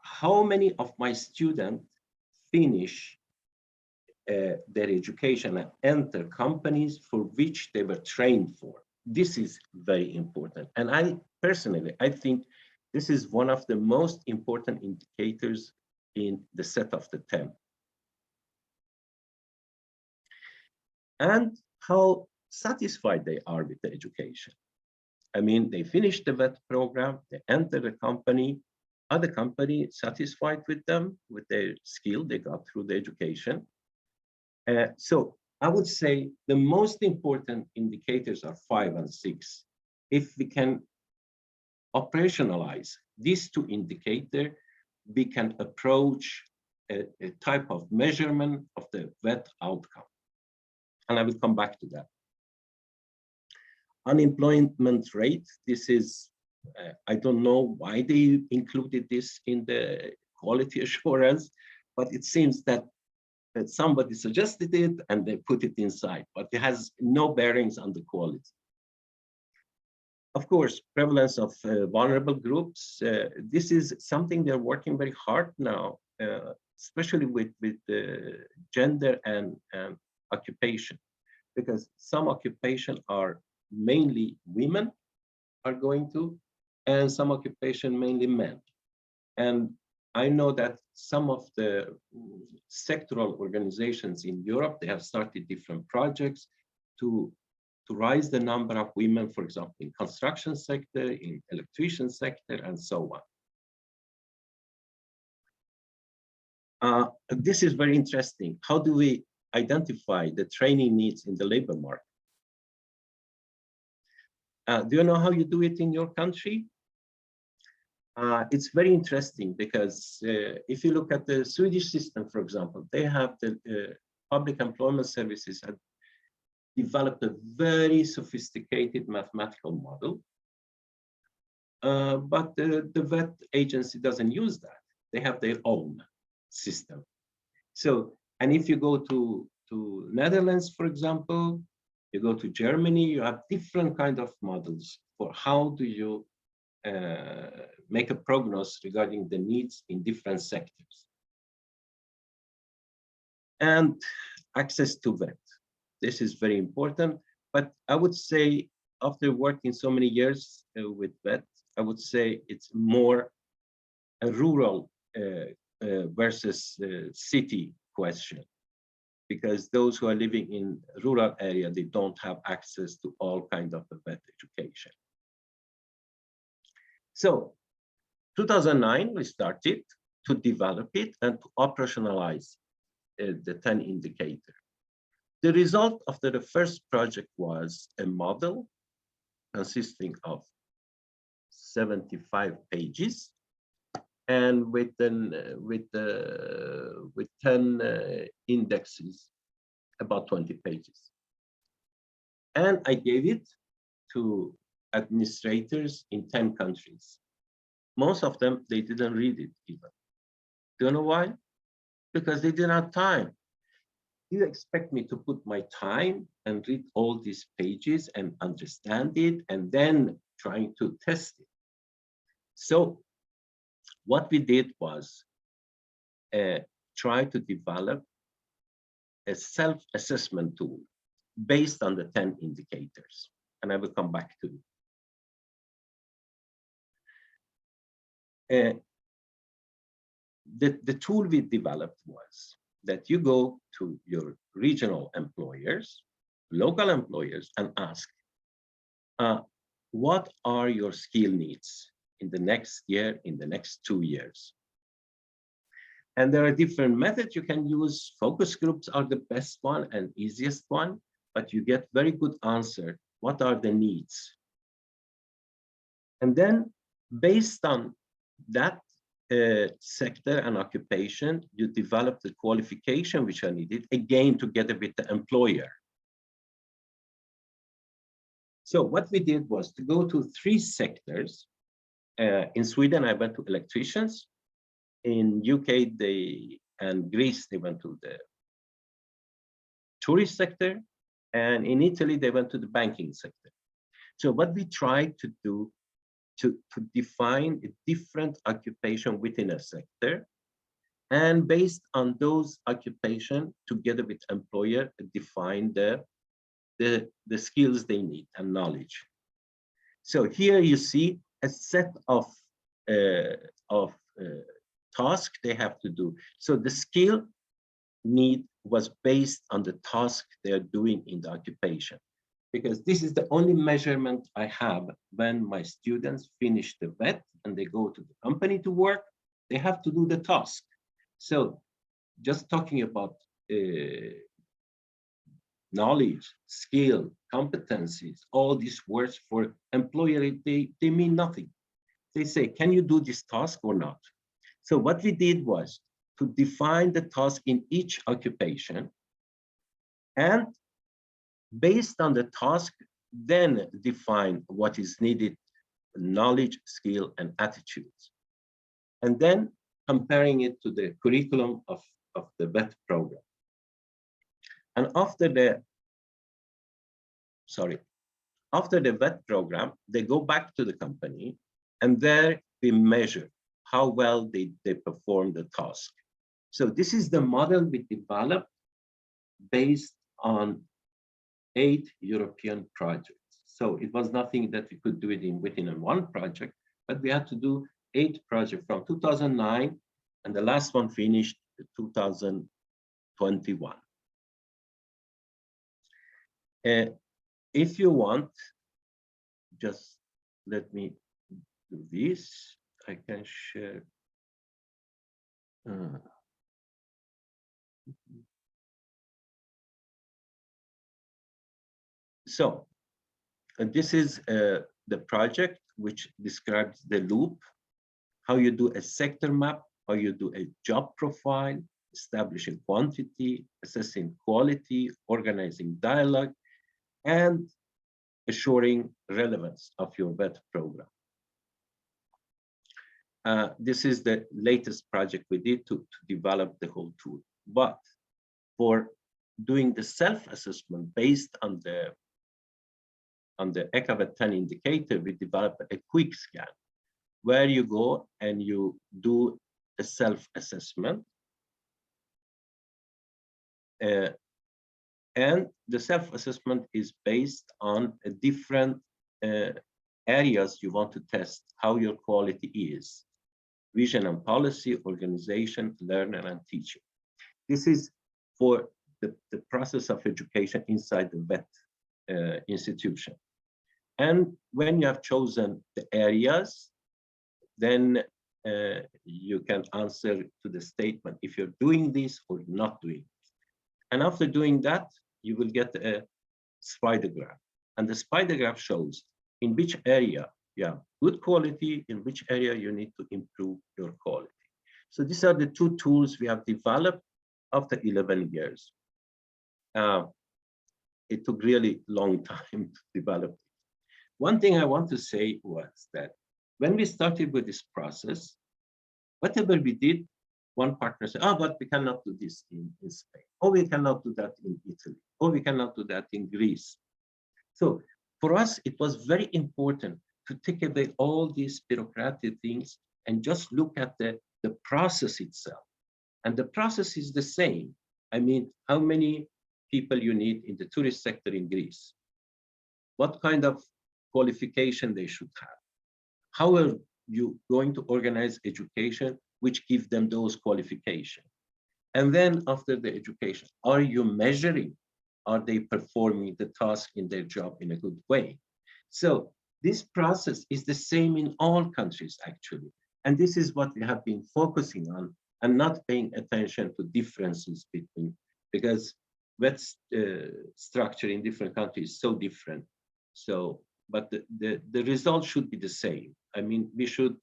[SPEAKER 9] How many of my students finish their education and enter companies for which they were trained for? This is very important. And I personally, I think this is one of the most important indicators in the set of the 10. And how satisfied they are with the education. I mean, they finish the vet program, they enter the company, are the company satisfied with them, with their skill they got through the education? So I would say the most important indicators are 5 and 6. If we can operationalize these two indicators, we can approach a type of measurement of the vet outcome. And I will come back to that. Unemployment rate, this is, I don't know why they included this in the quality assurance, but it seems that somebody suggested it and they put it inside, but it has no bearings on the quality. Of course, prevalence of vulnerable groups. This is something they're working very hard now, especially with gender and occupation, because some occupation are mainly women are going to, and some occupation mainly men. And I know that some of the sectoral organizations in Europe, they have started different projects to raise the number of women, for example, in construction sector, in electrician sector, and so on. This is very interesting. How do we identify the training needs in the labor market? Do you know how you do it in your country? It's very interesting because if you look at the Swedish system, for example, they have the public employment services have developed a very sophisticated mathematical model, but the vet agency doesn't use that. They have their own system. So, and if you go to Netherlands, for example, you go to Germany, you have different kind of models for how do you make a prognosis regarding the needs in different sectors. And access to vet. This is very important, but I would say after working so many years with vet, I would say it's more a rural versus city question, because those who are living in rural area, they don't have access to all kinds of vet education. So 2009, we started to develop it and to operationalize the 10 indicator. The result of the first project was a model consisting of 75 pages and with 10 indexes, about 20 pages. And I gave it to administrators in 10 countries. Most of them, they didn't read it even. Do you know why? Because they didn't have time. You expect me to put my time and read all these pages and understand it and then trying to test it. So what we did was try to develop a self-assessment tool based on the 10 indicators. And I will come back to it. The tool we developed was that you go to your regional employers, local employers, and ask, what are your skill needs in the next year, in the next 2 years? And there are different methods you can use. Focus groups are the best one and easiest one, but you get very good answer. What are the needs? And then based on that sector and occupation, you develop the qualification which are needed, again, together with the employer. So what we did was to go to 3 sectors. In Sweden, I went to electricians. In UK and Greece, they went to the tourist sector. And in Italy, they went to the banking sector. So what we tried to do to define a different occupation within a sector, and based on those occupation, together with employer, define the skills they need and knowledge. So here you see a set of tasks they have to do. So the skill need was based on the task they are doing in the occupation, because this is the only measurement I have when my students finish the vet and they go to the company to work, they have to do the task. So just talking about knowledge, skill, competencies, all these words for employer, they mean nothing. They say, can you do this task or not? So what we did was to define the task in each occupation, and based on the task, then define what is needed, knowledge, skill, and attitudes. And then comparing it to the curriculum of the vet program. And after the vet program, they go back to the company, and there we measure how well they perform the task. So this is the model we developed based on 8 European projects. So it was nothing that we could do it within one project, but we had to do 8 projects from 2009, and the last one finished in 2021. If you want, just let me do this. I can share. So, and this is the project which describes the loop, how you do a sector map, how you do a job profile, establishing quantity, assessing quality, organizing dialogue, and assuring relevance of your VET program. This is the latest project we did to develop the whole tool. But for doing the self-assessment based on the ECAVET 10 indicator, we developed a quick scan where you go and you do a self-assessment. And the self-assessment is based on a different areas you want to test how your quality is: vision and policy, organization, learner, and teacher. This is for the process of education inside the VET institution. And when you have chosen the areas, then you can answer to the statement if you're doing this or not doing it. And after doing that, you will get a spider graph. And the spider graph shows in which area you have good quality, in which area you need to improve your quality. So these are the 2 tools we have developed after 11 years. It took really long time to develop. One thing I want to say was that when we started with this process, whatever we did, one partner said, oh, but we cannot do this in Spain. Or we cannot do that in Italy. Or we cannot do that in Greece. So for us, it was very important to take away all these bureaucratic things and just look at the process itself. And the process is the same. I mean, how many people you need in the tourist sector in Greece? What kind of qualification they should have? How are you going to organize education which give them those qualifications? And then after the education, are you measuring? Are they performing the task in their job in a good way? So this process is the same in all countries, actually. And this is what we have been focusing on and not paying attention to differences between, because VET structure in different countries is so different. So, but the result should be the same. I mean, we should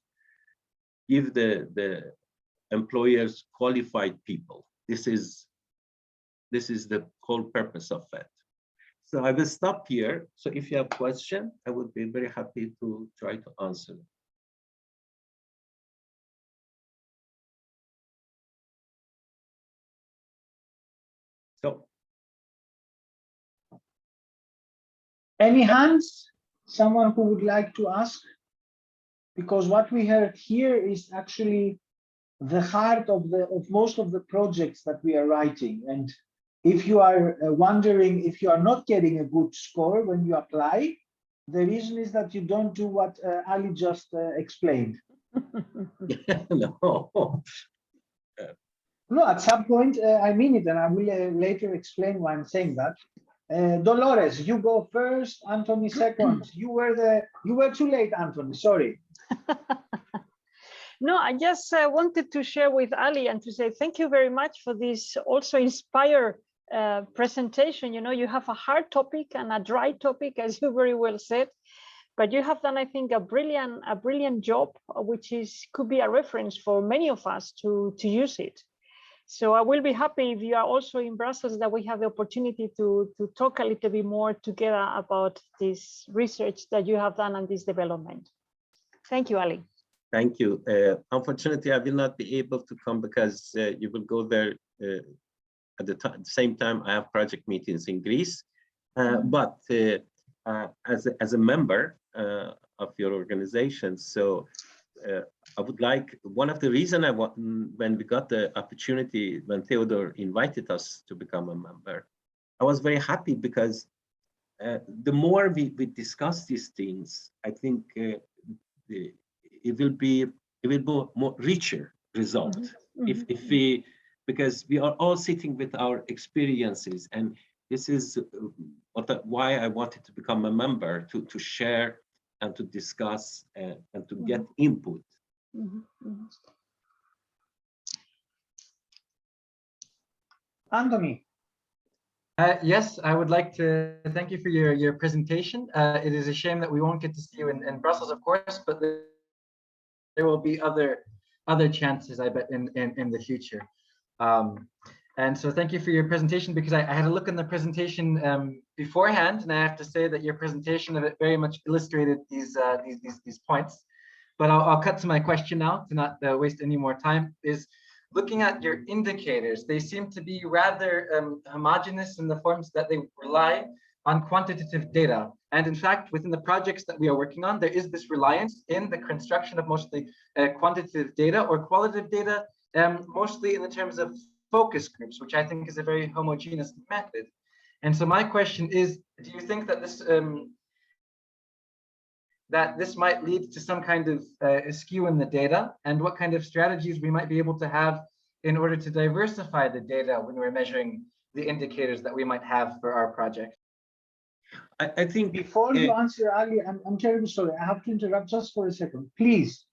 [SPEAKER 9] give the employers qualified people. This is the whole purpose of VET. So I will stop here. So if you have questions, I would be very happy to try to answer them. So,
[SPEAKER 1] any hands? Someone who would like to ask? Because what we heard here is actually the heart of most of the projects that we are writing. And if you are wondering if you are not getting a good score when you apply, the reason is that you don't do what Ali just explained.
[SPEAKER 9] No.
[SPEAKER 1] No, at some point, I mean it, and I will later explain why I'm saying that. Dolores, you go first, Anthony second. You were too late, Anthony, sorry.
[SPEAKER 7] No, I just wanted to share with Ali and to say thank you very much for this also inspired presentation. You know, you have a hard topic and a dry topic, as you very well said, but you have done, I think, a brilliant job, which could be a reference for many of us to use it. So I will be happy if you are also in Brussels, that we have the opportunity to talk a little bit more together about this research that you have done and this development. Thank you, Ali.
[SPEAKER 9] Thank you. Unfortunately, I will not be able to come because you will go there at the same time. I have project meetings in Greece, but as a member of your organization, so I would like, one of the reasons when we got the opportunity, when Theodore invited us to become a member, I was very happy because the more we discuss these things, I think it will be more richer result if we, because we are all sitting with our experiences, and this is why I wanted to become a member, to share and to discuss and to get input.
[SPEAKER 1] Anthony.
[SPEAKER 5] Yes, I would like to thank you for your presentation. It is a shame that we won't get to see you in Brussels, of course, but there will be other chances, I bet, in the future. And so thank you for your presentation, because I had a look in the presentation beforehand, and I have to say that your presentation of it very much illustrated these points. But I'll cut to my question now to not waste any more time. Is looking at your indicators, they seem to be rather homogeneous in the forms that they rely on quantitative data. And in fact, within the projects that we are working on, there is this reliance in the construction of mostly quantitative data or qualitative data, mostly in the terms of focus groups, which I think is a very homogeneous method. And so my question is, do you think that this might lead to some kind of skew in the data, and what kind of strategies we might be able to have in order to diversify the data when we're measuring the indicators that we might have for our project?
[SPEAKER 9] I think
[SPEAKER 1] before you answer, Ali, I'm terribly sorry. I have to interrupt just for a second. Please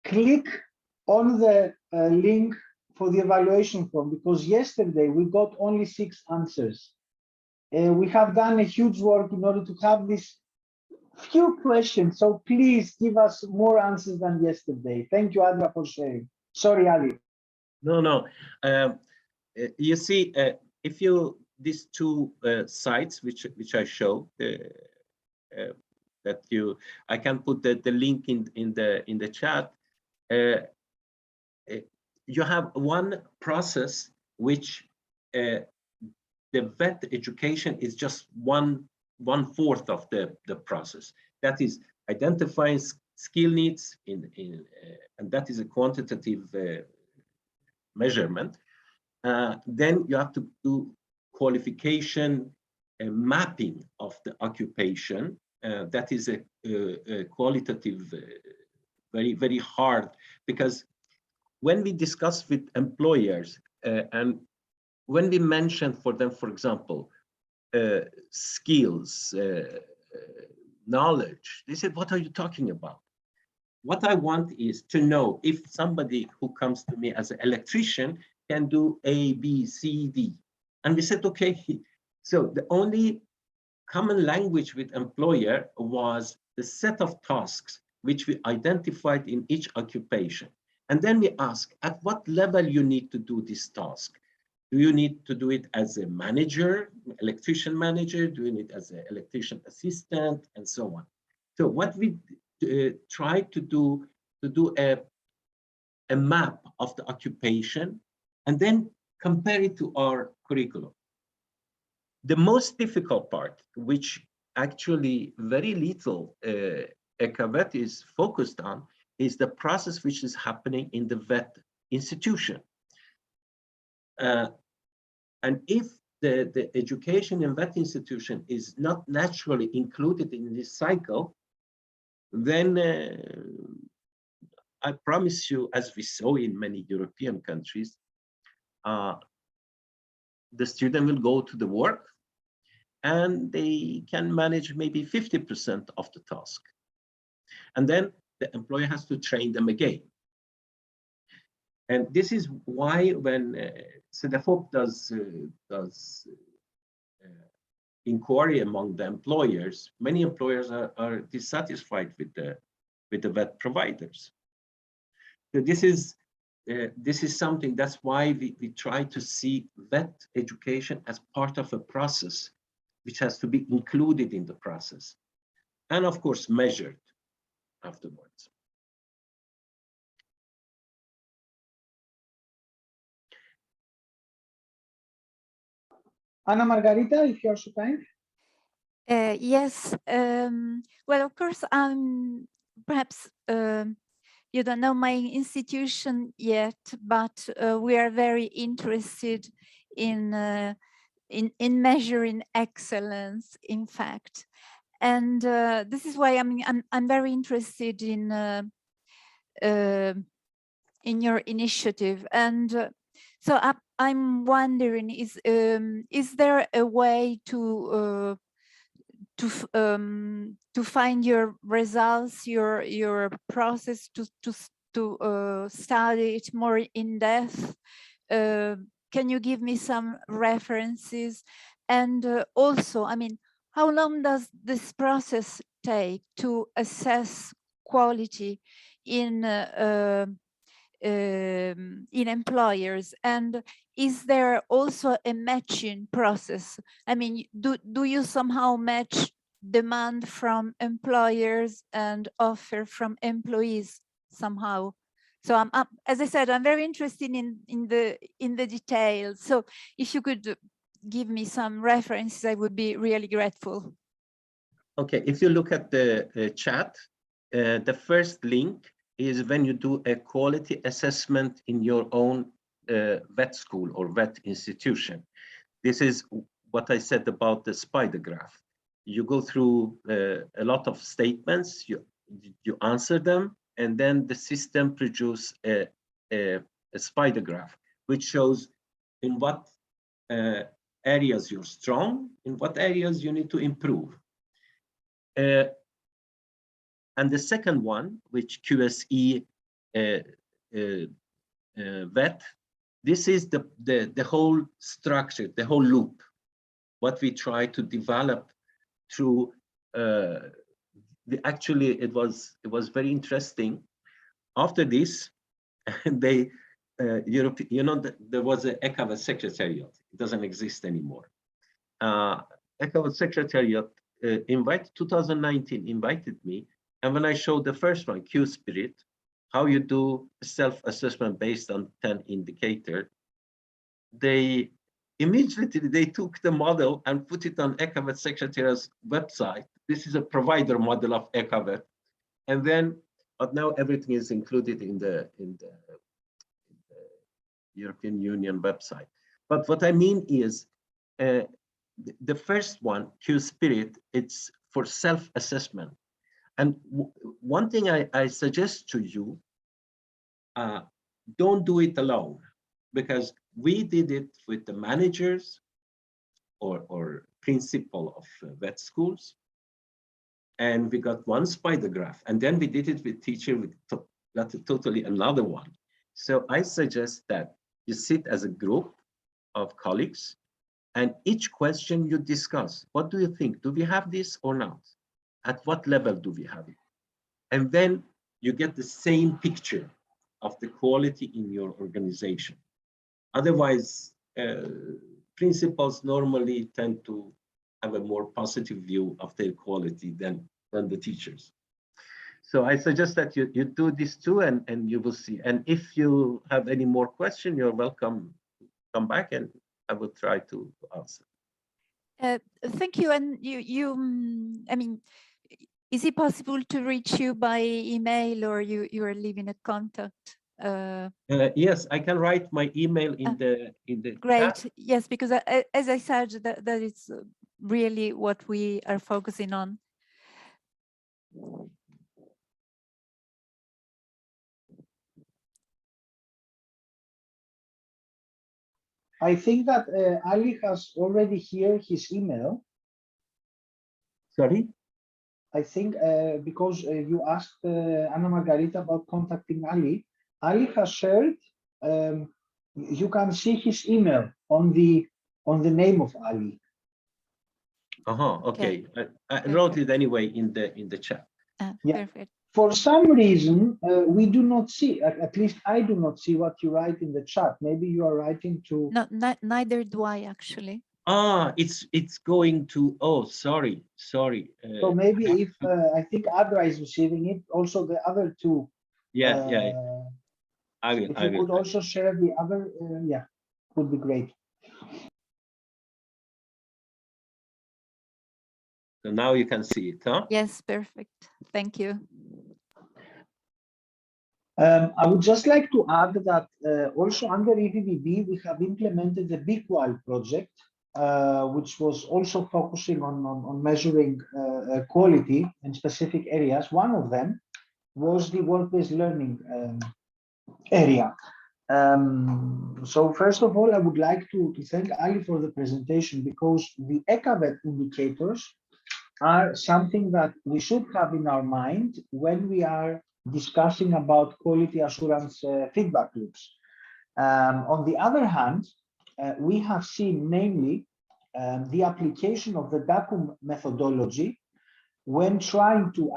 [SPEAKER 1] click on the link for the evaluation form, because yesterday we got only 6 answers. We have done a huge work in order to have this few questions, so please give us more answers than yesterday. Thank you, Adra, for sharing. Sorry, Ali.
[SPEAKER 9] No. You see, if you these 2 sites which I show, that I can put the link in the chat. You have one process which the vet education is just one-fourth of the process. That is identifying skill needs and that is a quantitative measurement. Then you have to do qualification mapping of the occupation. That is a qualitative, very, very hard, because when we discuss with employers and when we mention for them, for example, skills, knowledge, they said, what are you talking about? What I want is to know if somebody who comes to me as an electrician can do A, B, C, D. And we said, okay. So the only common language with employer was the set of tasks which we identified in each occupation. And then we ask, at what level you need to do this task? Do you need to do it as a manager, electrician manager? Do you need it as an electrician assistant, and so on? So what we try to do a map of the occupation and then compare it to our curriculum. The most difficult part, which actually very little ECAVET is focused on, is the process which is happening in the vet institution. And if the education in vet institution is not naturally included in this cycle, then I promise you, as we saw in many European countries, the student will go to the work and they can manage maybe 50% of the task. And then the employer has to train them again. And this is why when CEDEFOP does inquiry among the employers, many employers are dissatisfied with the vet providers. So this is something, that's why we try to see vet education as part of a process which has to be included in the process and of course measured afterwards.
[SPEAKER 1] Anna Margarita, if you're so kind.
[SPEAKER 4] Yes, well, of course, perhaps you don't know my institution yet, but we are very interested in measuring excellence, in fact. And this is why I'm very interested in in your initiative. And so I'm wondering, is there a way to find your results, your process, to study it more in depth? Can you give me some references? And also, I mean, how long does this process take to assess quality in employers? And is there also a matching process? I mean, do you somehow match demand from employers and offer from employees somehow? So as I said, I'm very interested in the details. So if you could give me some references, I would be really grateful.
[SPEAKER 9] Okay, if you look at the chat, the first link is when you do a quality assessment in your own vet school or vet institution. This is what I said about the spider graph. You go through a lot of statements, you answer them, and then the system produces a spider graph, which shows in what areas you're strong, in what areas you need to improve. And the second one, which QSE vet, this is the whole structure, the whole loop, what we try to develop through actually it was very interesting. After this, they there was an ECAVA secretariat. It doesn't exist anymore. ECAVA secretariat 2019 invited me, and when I showed the first one, Q Spirit, how you do self-assessment based on 10 indicators, they immediately took the model and put it on ECAVA Secretariat's website. This is a provider model of ECAVA, and then but now everything is included in the European Union website. But what I mean is, the first one, Q Spirit, it's for self-assessment. And one thing I suggest to you, don't do it alone, because we did it with the managers or principal of vet schools, and we got one spider graph, and then we did it with teacher, we got totally another one. So I suggest that you sit as a group of colleagues, and each question you discuss. What do you think? Do we have this or not? At what level do we have it? And then you get the same picture of the quality in your organization. Otherwise, principals normally tend to have a more positive view of their quality than the teachers. So I suggest that you do this too, and you will see. And if you have any more questions, you're welcome to come back, and I will try to answer.
[SPEAKER 4] Thank you. And I mean, is it possible to reach you by email, or you are leaving a contact?
[SPEAKER 9] Yes, I can write my email in the
[SPEAKER 4] great
[SPEAKER 9] chat.
[SPEAKER 4] Yes, because as I said, that is really what we are focusing on.
[SPEAKER 1] I think that Ali has already here his email.
[SPEAKER 9] Sorry?
[SPEAKER 1] I think because you asked Anna Margarita about contacting Ali. Ali has shared. You can see his email on the name of Ali.
[SPEAKER 9] Okay. I wrote it anyway in the chat.
[SPEAKER 1] Yeah.
[SPEAKER 4] Perfect.
[SPEAKER 1] For some reason, we do not see. At least I do not see what you write in the chat. Maybe you are writing to.
[SPEAKER 4] No, neither do I actually.
[SPEAKER 9] It's going to. Oh, sorry.
[SPEAKER 1] So maybe if I think Adra is receiving it, also the other two.
[SPEAKER 9] Yeah. I will.
[SPEAKER 1] If you could also share the other, yeah, would be great.
[SPEAKER 9] So now you can see it, huh?
[SPEAKER 4] Yes, perfect. Thank you.
[SPEAKER 1] I would just like to add that also under EVBB, we have implemented the BQual project, which was also focusing on measuring quality in specific areas. One of them was the work-based learning area. So first of all, I would like to thank Ali for the presentation, because the ECAVET indicators are something that we should have in our mind when we are discussing about quality assurance feedback loops. On the other hand, we have seen mainly the application of the DACUM methodology when trying to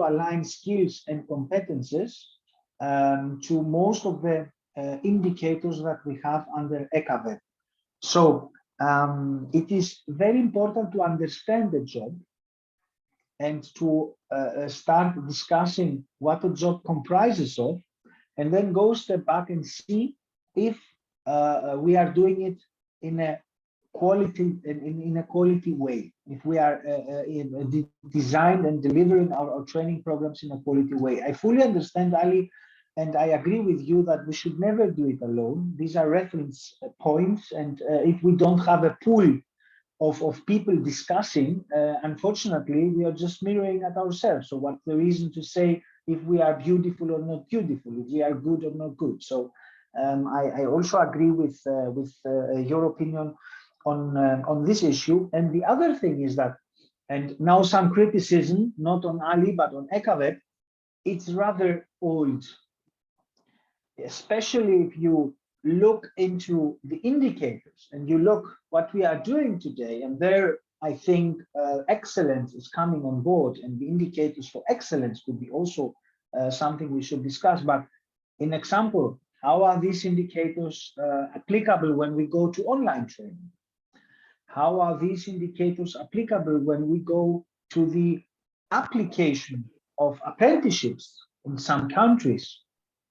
[SPEAKER 1] align skills and competences to most of the indicators that we have under ECAVET. So it is very important to understand the job and to start discussing what a job comprises of, and then go step back and see if we are doing it in a quality way, if we are designed and delivering our training programs in a quality way. I fully understand, Ali, and I agree with you that we should never do it alone. These are reference points, and if we don't have a pool of people discussing, unfortunately, we are just mirroring at ourselves. So what's the reason to say if we are beautiful or not beautiful, if we are good or not good? So I also agree with your opinion on this issue. And the other thing is that, and now some criticism, not on Ali, but on ECAVET, it's rather old, especially if you look into the indicators and you look what we are doing today. And there, I think excellence is coming on board, and the indicators for excellence could be also something we should discuss. But in example, how are these indicators applicable when we go to online training? How are these indicators applicable when we go to the application of apprenticeships in some countries?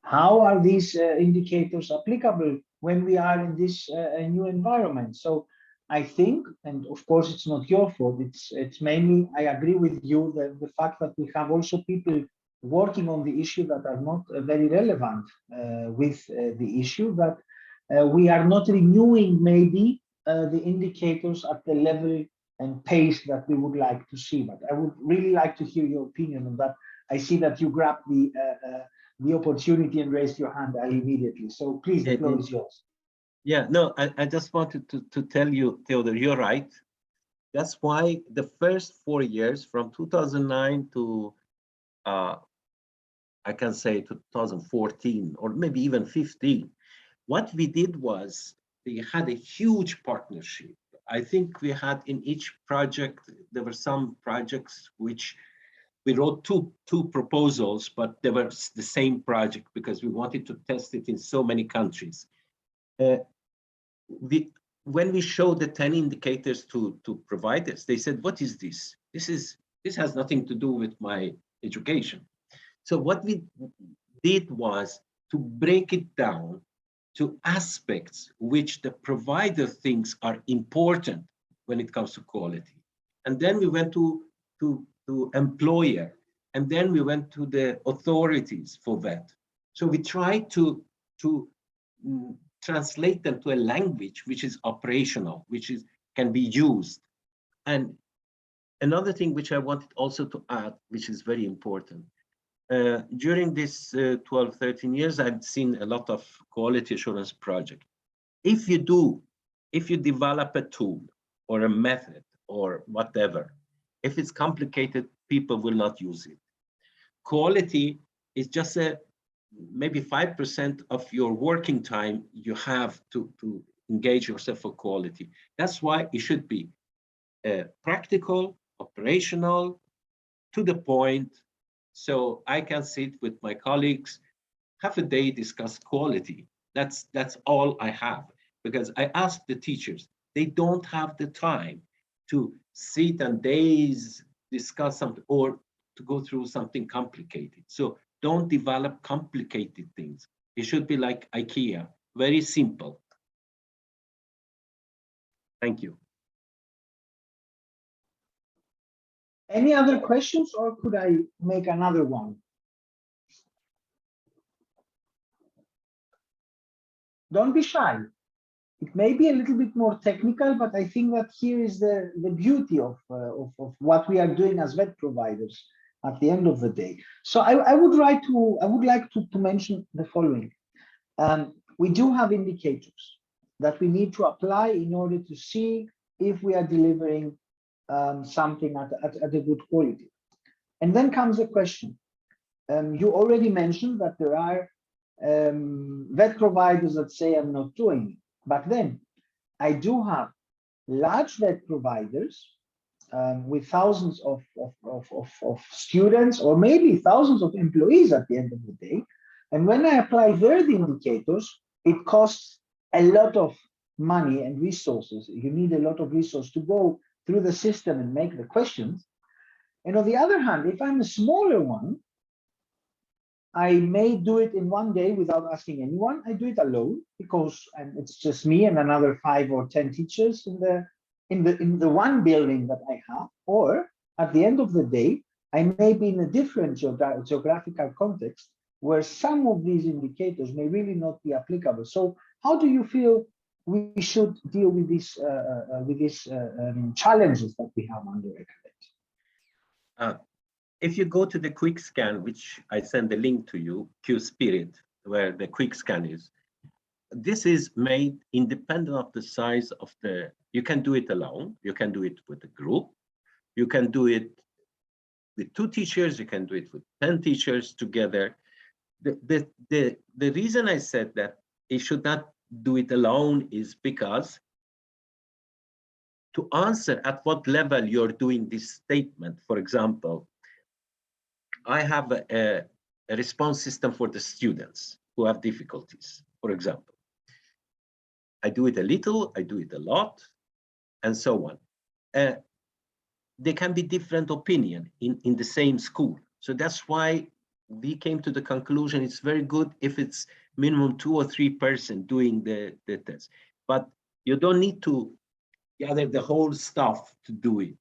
[SPEAKER 1] How are these indicators applicable when we are in this new environment? So I think, and of course it's not your fault, it's mainly, I agree with you, that the fact that we have also people working on the issue that are not very relevant with the issue, that we are not renewing maybe the indicators at the level and pace that we would like to see. But I would really like to hear your opinion on that. I see that you grabbed the opportunity and raised your hand immediately. So please, the floor is yours.
[SPEAKER 9] Yeah, no, I just wanted to tell you, Theodor, you're right. That's why the first 4 years, from 2009 to I can say 2014 or maybe even 15, what we did was we had a huge partnership. I think we had in each project, there were some projects which we wrote two proposals, but they were the same project because we wanted to test it in so many countries. When we showed the 10 indicators to providers, they said, "What is this? This has nothing to do with my education." So what we did was to break it down to aspects which the provider thinks are important when it comes to quality. And then we went to employer, and then we went to the authorities for that. So we tried to translate them to a language which is operational, which can be used. And another thing which I wanted also to add, which is very important, during this 12, 13 years, I've seen a lot of quality assurance projects. If you develop a tool or a method or whatever, if it's complicated, people will not use it. Quality is just maybe 5% of your working time you have to engage yourself for quality. That's why it should be practical, operational, to the point. So I can sit with my colleagues, half a day, discuss quality. That's all I have, because I ask the teachers, they don't have the time to sit and days discuss something or to go through something complicated. So don't develop complicated things. It should be like IKEA, very simple. Thank you.
[SPEAKER 1] Any other questions, or could I make another one? Don't be shy. It may be a little bit more technical, but I think that here is the beauty of what we are doing as vet providers. at the end of the day. So I would like to mention the following. We do have indicators that we need to apply in order to see if we are delivering something at a good quality. And then comes the question. You already mentioned that there are vet providers that say I'm not doing it, but then I do have large vet providers with thousands of students, or maybe thousands of employees at the end of the day. And when I apply their indicators, it costs a lot of money and resources. You need a lot of resources to go through the system and make the questions. And on the other hand, if I'm a smaller one, I may do it in one day without asking anyone. I do it alone because it's just me and another 5 or 10 teachers in the one building that I have. Or at the end of the day, I may be in a different geographical context where some of these indicators may really not be applicable. So how do you feel we should deal with these challenges that we have under ECAVET?
[SPEAKER 9] If you go to the quick scan, which I send the link to you, Q-Spirit, where the quick scan is, this is made independent of the size of you can do it alone, you can do it with a group, you can do it with 2 teachers, you can do it with 10 teachers together. The reason I said that you should not do it alone is because to answer at what level you're doing this statement, for example, I have a response system for the students who have difficulties, for example. I do it a little, I do it a lot, and so on. There can be different opinion in the same school. So that's why we came to the conclusion it's very good if it's minimum 2 or 3 persons doing the test. But you don't need to gather the whole staff to do it.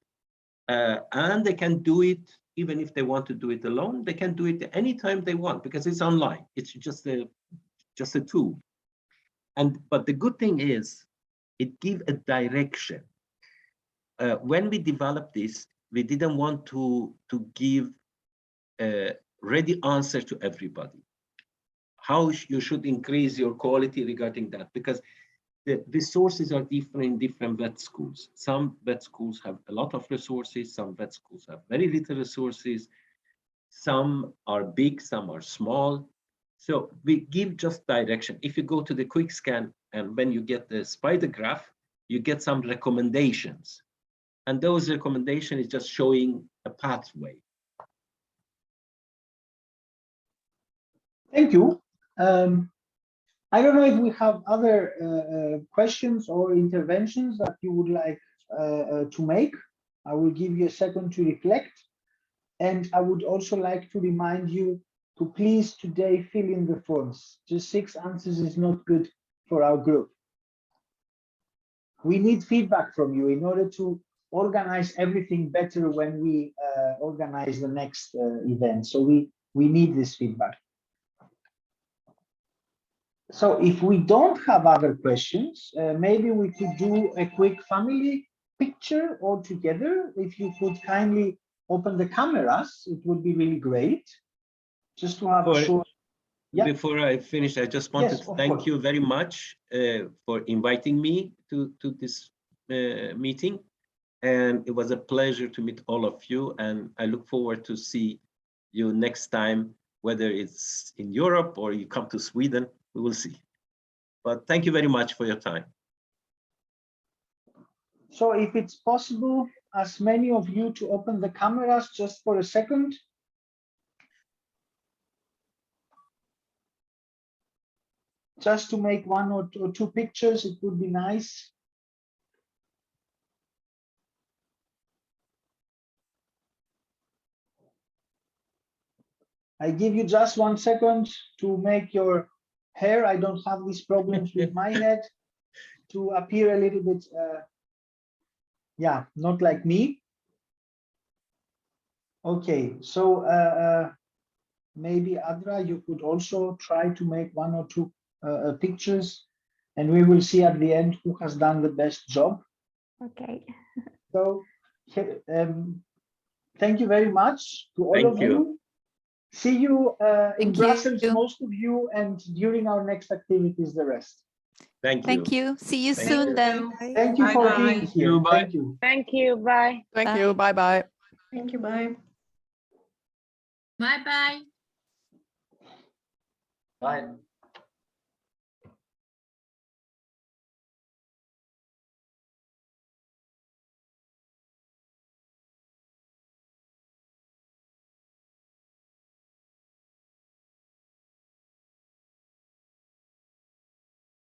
[SPEAKER 9] And they can do it even if they want to do it alone. They can do it anytime they want because it's online. It's just a tool. But the good thing is it gives a direction. When we developed this, we didn't want to give a ready answer to everybody. How you should increase your quality regarding that, because the resources are different in different vet schools. Some vet schools have a lot of resources, some vet schools have very little resources, some are big, some are small. So we give just direction. If you go to the quick scan and when you get the spider graph, you get some recommendations. And those recommendations is just showing a pathway.
[SPEAKER 1] Thank you. I don't know if we have other questions or interventions that you would like to make. I will give you a second to reflect. And I would also like to remind you to please today fill in the forms. Just 6 answers is not good for our group. We need feedback from you in order to organize everything better when we organize the next event. So we need this feedback. So if we don't have other questions, maybe we could do a quick family picture all together. If you could kindly open the cameras, it would be really great. Just to have a short. Yeah.
[SPEAKER 9] Before I finish, I just wanted to thank you very much for inviting me to this meeting. And it was a pleasure to meet all of you. And I look forward to see you next time, whether it's in Europe or you come to Sweden. We will see. But thank you very much for your time.
[SPEAKER 1] So if it's possible, as many of you to open the cameras just for a second. Just to make 1 or 2 pictures, it would be nice. I give you just 1 second to make your hair. I don't have these problems with my head to appear a little bit, yeah, not like me. Okay, so maybe Adra, you could also try to make 1 or 2 pictures, and we will see at the end who has done the best job.
[SPEAKER 10] Okay.
[SPEAKER 1] So Thank you very much to all
[SPEAKER 9] Thank
[SPEAKER 1] of
[SPEAKER 9] you.
[SPEAKER 1] you. See you in
[SPEAKER 4] Thank you.
[SPEAKER 1] Brussels, most of you, and during our next activities, the rest.
[SPEAKER 9] Thank you.
[SPEAKER 4] Thank you. See you
[SPEAKER 9] Thank
[SPEAKER 4] soon
[SPEAKER 9] you.
[SPEAKER 4] then.
[SPEAKER 1] Thank you for
[SPEAKER 8] Bye-bye.
[SPEAKER 1] being here.
[SPEAKER 9] Bye.
[SPEAKER 1] Thank you.
[SPEAKER 7] Thank you. Bye.
[SPEAKER 3] Thank
[SPEAKER 4] Bye.
[SPEAKER 3] you. Bye-bye.
[SPEAKER 8] Thank you. Bye.
[SPEAKER 11] Bye bye.
[SPEAKER 5] Bye.